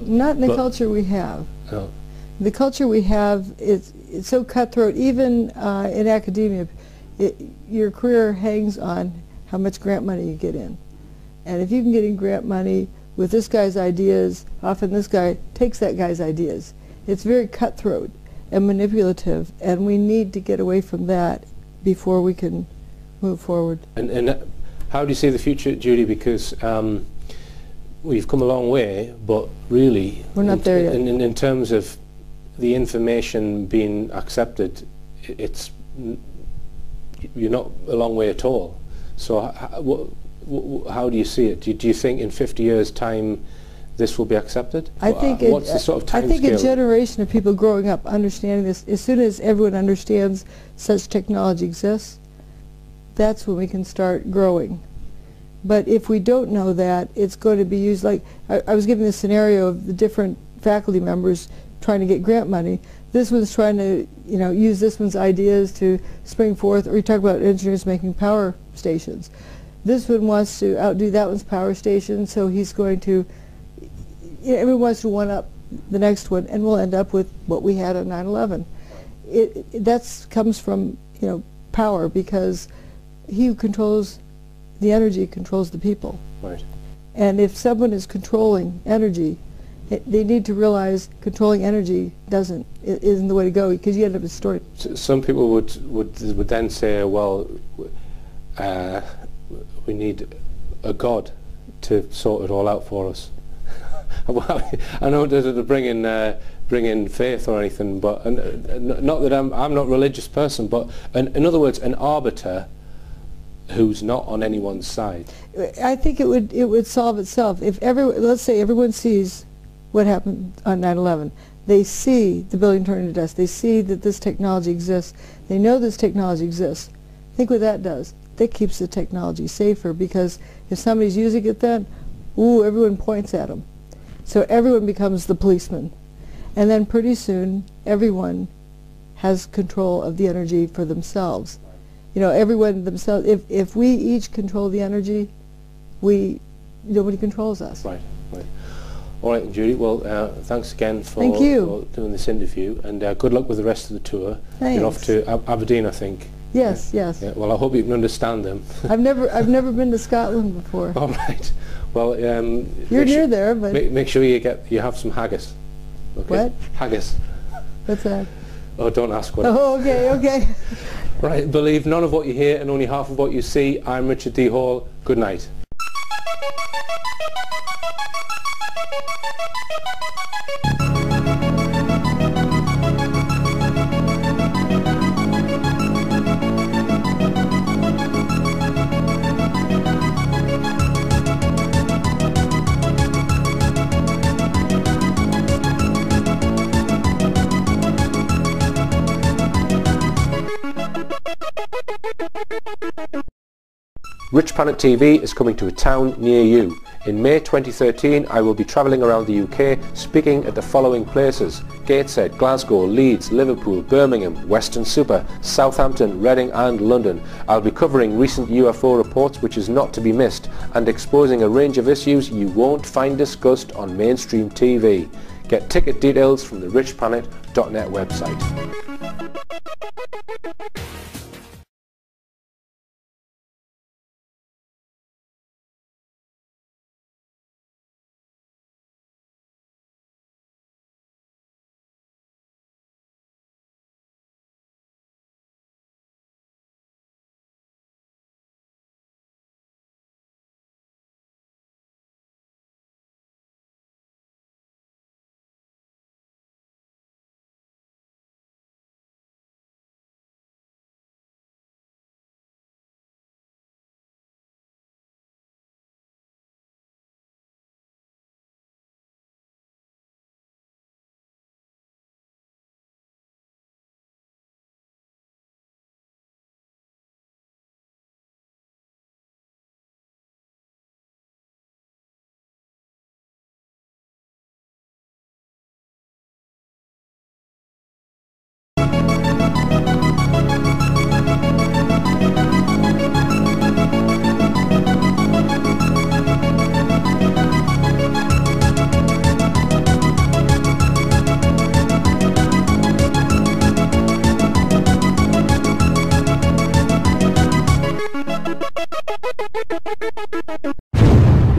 Speaker 2: not in the culture we have.
Speaker 1: No.
Speaker 2: The culture we have it's so cutthroat. Even in academia, your career hangs on how much grant money you get in. And if you can get in grant money with this guy's ideas, often this guy takes that guy's ideas. It's very cutthroat and manipulative, and we need to get away from that before we can move forward.
Speaker 1: And how do you see the future, Judy? Because we've come a long way, but really
Speaker 2: we're not there yet.
Speaker 1: In terms of the information being accepted, you're not a long way at all. So how do you see it? Do you think in 50 years' time this will be accepted?
Speaker 2: I think
Speaker 1: what's the sort of time scale?
Speaker 2: a generation of people growing up understanding this, as soon as everyone understands such technology exists, that's when we can start growing. But if we don't know that, it's going to be used like, I was giving the scenario of the different faculty members trying to get grant money. This one's trying to, use this one's ideas to spring forth, or you talk about engineers making power stations. This one wants to outdo that one's power station, so he's going to, everyone wants to one-up the next one, and we'll end up with what we had on 9/11. That comes from, power, because he who controls the energy controls the people.
Speaker 1: Right.
Speaker 2: And if someone is controlling energy, They need to realize controlling energy isn't the way to go, because you end up destroying.
Speaker 1: Some people would then say, well, we need a God to sort it all out for us. Well, I know it doesn't bring in faith or anything, but not that I'm not a religious person, but in other words, an arbiter who's not on anyone's side.
Speaker 2: I think it would solve itself if let's say everyone sees what happened on 9/11. They see the building turning to dust. They see that this technology exists. They know this technology exists. Think what that does. That keeps the technology safer, because if somebody's using it, then everyone points at them. So everyone becomes the policeman. And then pretty soon, everyone has control of the energy for themselves. Everyone themselves. If we each control the energy, nobody controls us.
Speaker 1: Right. All right, Judy. Well, thanks again for doing this interview, and good luck with the rest of the tour.
Speaker 2: Thanks.
Speaker 1: You're off to Aberdeen, I think.
Speaker 2: Yes, yes.
Speaker 1: Yeah, well, I hope you can understand them.
Speaker 2: I've never been to Scotland before.
Speaker 1: All right. Well,
Speaker 2: you're near there, but
Speaker 1: make sure you have some haggis. Okay?
Speaker 2: What?
Speaker 1: Haggis.
Speaker 2: What's that?
Speaker 1: Oh, don't ask what.
Speaker 2: Oh, okay.
Speaker 1: Right. Believe none of what you hear and only half of what you see. I'm Richard D. Hall. Good night. Richplanet TV is coming to a town near you. In May 2013, I will be travelling around the UK speaking at the following places: Gateshead, Glasgow, Leeds, Liverpool, Birmingham, Weston-super, Southampton, Reading and London. I'll be covering recent UFO reports, which is not to be missed, and exposing a range of issues you won't find discussed on mainstream TV. Get ticket details from the Richplanet.net website.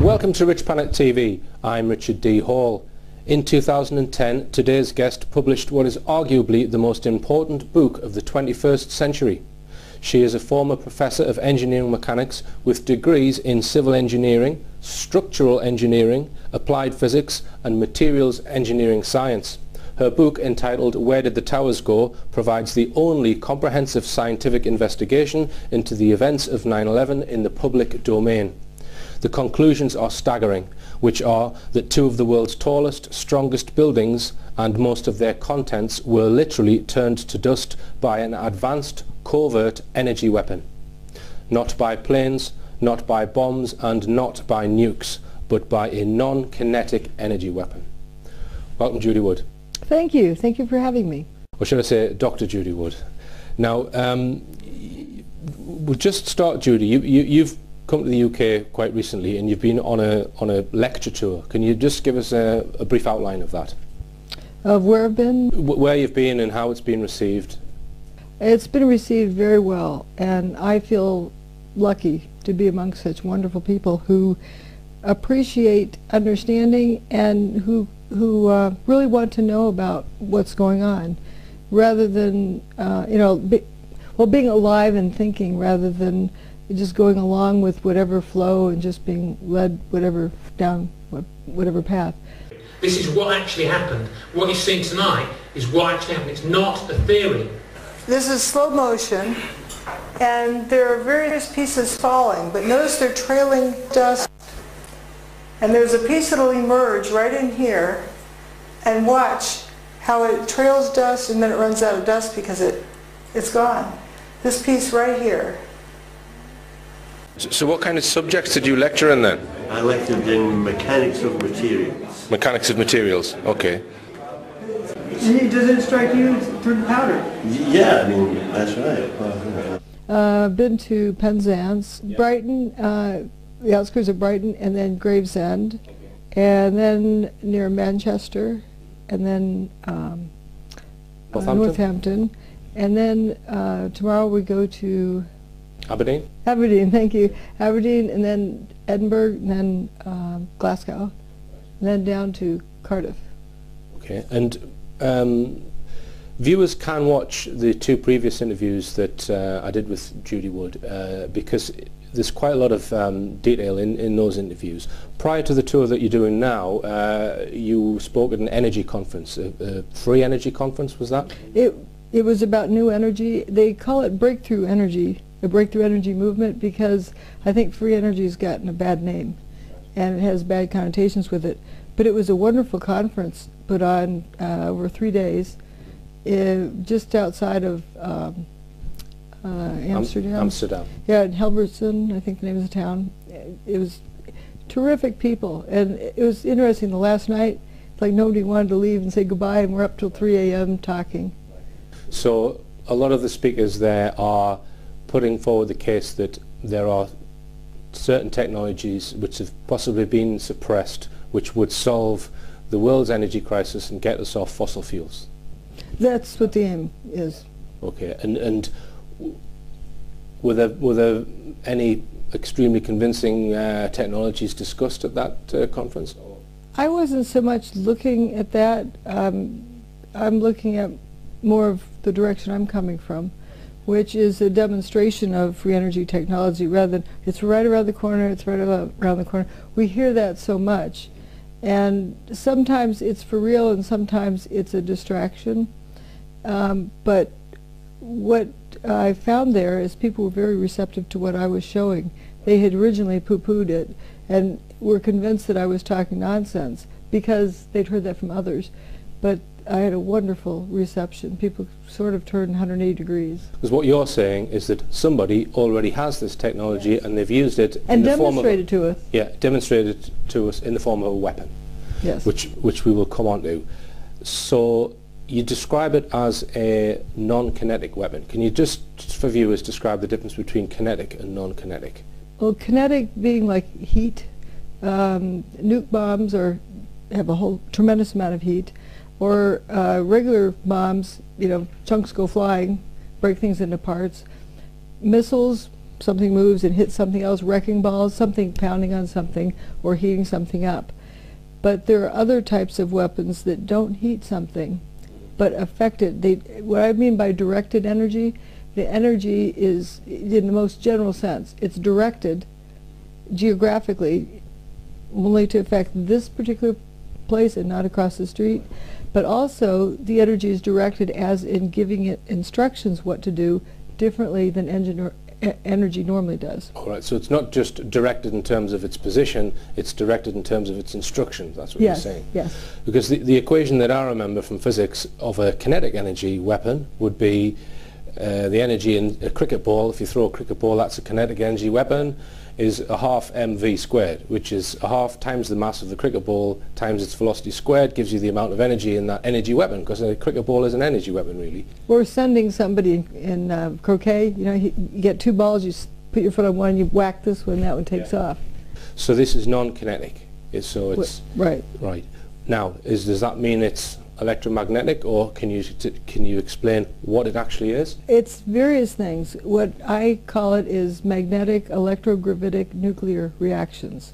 Speaker 1: Welcome to Richplanet TV. I'm Richard D. Hall. In 2010, today's guest published what is arguably the most important book of the 21st century. She is a former professor of engineering mechanics with degrees in civil engineering, structural engineering, applied physics and materials engineering science. Her book, entitled Where Did the Towers Go?, provides the only comprehensive scientific investigation into the events of 9/11 in the public domain. The conclusions are staggering, which are that two of the world's tallest, strongest buildings and most of their contents were literally turned to dust by an advanced, covert energy weapon. Not by planes, not by bombs and not by nukes, but by a non-kinetic energy weapon. Welcome, Judy Wood.
Speaker 2: Thank you. Thank you for having me.
Speaker 1: Or should I say Dr. Judy Wood. Now, we'll just start, Judy. You've come to the UK quite recently and you've been on a lecture tour. Can you just give us a brief outline of that?
Speaker 2: Of where I've been?
Speaker 1: Where you've been and how it's been received.
Speaker 2: It's been received very well, and I feel lucky to be among such wonderful people who appreciate understanding and who really want to know about what's going on, rather than being alive and thinking, rather than just going along with whatever flow and just being led down whatever path.
Speaker 3: This is what actually happened. What you've seen tonight is what actually happened. It's not a theory.
Speaker 4: This is slow motion, and there are various pieces falling, but notice they're trailing dust. And there's a piece that'll emerge right in here, and watch how it trails dust and then it runs out of dust because it's gone. This piece right here.
Speaker 1: So what kind of subjects did you lecture in then?
Speaker 5: I lectured in mechanics of materials.
Speaker 1: Mechanics of materials, okay.
Speaker 7: Does it strike you through powder?
Speaker 5: Yeah, I mean, that's right.
Speaker 2: Been to Penzance, Brighton, the outskirts of Brighton, and then Gravesend, and then near Manchester, and then Northampton, and then tomorrow we go to
Speaker 1: Aberdeen?
Speaker 2: Aberdeen, thank you. Aberdeen, and then Edinburgh, and then Glasgow, and then down to Cardiff.
Speaker 1: Okay, and viewers can watch the two previous interviews that I did with Judy Wood because there's quite a lot of detail in those interviews. Prior to the tour that you're doing now, you spoke at an energy conference, a free energy conference, was that?
Speaker 2: It was about new energy. They call it breakthrough energy, the breakthrough energy movement, because I think free energy has gotten a bad name and it has bad connotations with it. But it was a wonderful conference put on over 3 days just outside of Amsterdam.
Speaker 1: Amsterdam.
Speaker 2: Yeah, in Hilversum, I think the name of the town. It was terrific people, and it was interesting. The last night, it's like nobody wanted to leave and say goodbye, and we're up till 3 a.m. talking.
Speaker 1: So a lot of the speakers there are putting forward the case that there are certain technologies which have possibly been suppressed, which would solve the world's energy crisis and get us off fossil fuels.
Speaker 2: That's what the aim is.
Speaker 1: Okay, and were there any extremely convincing technologies discussed at that conference?
Speaker 2: I wasn't so much looking at that. I'm looking at more of the direction I'm coming from, which is a demonstration of free energy technology, rather than it's right around the corner, it's right around the corner. We hear that so much, and sometimes it's for real and sometimes it's a distraction. But what I found there is people were very receptive to what I was showing. They had originally poo-pooed it and were convinced that I was talking nonsense because they'd heard that from others. But I had a wonderful reception. People sort of turned 180 degrees.
Speaker 1: Because what you're saying is that somebody already has this technology and they've used it
Speaker 2: and
Speaker 1: in the form of...
Speaker 2: demonstrated to us.
Speaker 1: Yeah, demonstrated to us in the form of a weapon.
Speaker 2: Yes.
Speaker 1: Which we will come on to. So you describe it as a non-kinetic weapon. Can you just for viewers, describe the difference between kinetic and non-kinetic?
Speaker 2: Well, kinetic being like heat. Nuke bombs have a whole tremendous amount of heat. Or regular bombs, chunks go flying, break things into parts. Missiles, something moves and hits something else. Wrecking balls, something pounding on something or heating something up. But there are other types of weapons that don't heat something, but affect it. What I mean by directed energy, the energy is, in the most general sense, it's directed geographically only to affect this particular place and not across the street. But also, the energy is directed as in giving it instructions what to do differently than energy normally does.
Speaker 1: All right, so it's not just directed in terms of its position, it's directed in terms of its instructions, that's what
Speaker 2: Yes,
Speaker 1: you're saying.
Speaker 2: yes.
Speaker 1: Because the equation that I remember from physics of a kinetic energy weapon would be the energy in a cricket ball. If you throw a cricket ball, that's a kinetic energy weapon, is a half mv squared, which is a half times the mass of the cricket ball times its velocity squared, gives you the amount of energy in that energy weapon, because a cricket ball is an energy weapon, really.
Speaker 2: Or sending somebody in croquet, you get two balls, you put your foot on one, you whack this one, that one takes off.
Speaker 1: So this is non-kinetic.
Speaker 2: Right.
Speaker 1: Right. Now, does that mean it's electromagnetic, or can you explain what it actually is?
Speaker 2: It's various things. What I call it is magnetic electrogravitic nuclear reactions.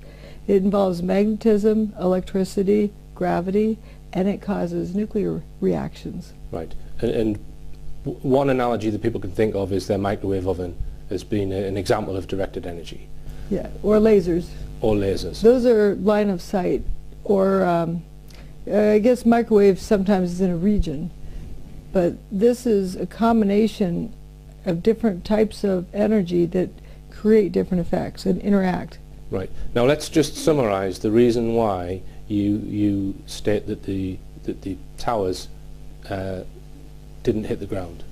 Speaker 2: It involves magnetism, electricity, gravity, and it causes nuclear reactions.
Speaker 1: Right. And one analogy that people can think of is their microwave oven as being an example of directed energy.
Speaker 2: Yeah, or lasers.
Speaker 1: Or lasers.
Speaker 2: Those are line of sight, or I guess microwave sometimes is in a region, but this is a combination of different types of energy that create different effects and interact.
Speaker 1: Right. Now let's just summarize the reason why you state that the towers didn't hit the ground.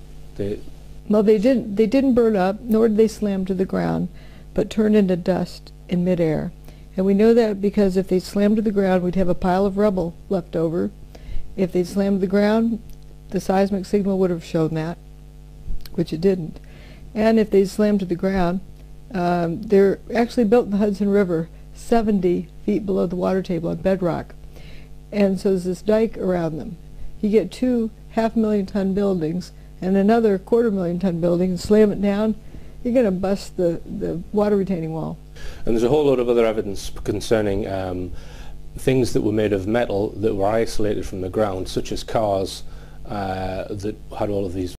Speaker 2: Well, they didn't burn up, nor did they slam to the ground, but turned into dust in midair. And we know that because if they slammed to the ground, we'd have a pile of rubble left over. If they slammed to the ground, the seismic signal would have shown that, which it didn't. And if they slammed to the ground, they're actually built in the Hudson River, 70 feet below the water table on bedrock. And so there's this dike around them. You get 2 half-million-ton buildings and another 250,000-ton building and slam it down, you're going to bust the water retaining wall.
Speaker 1: And there's a whole lot of other evidence concerning things that were made of metal that were isolated from the ground, such as cars that had all of these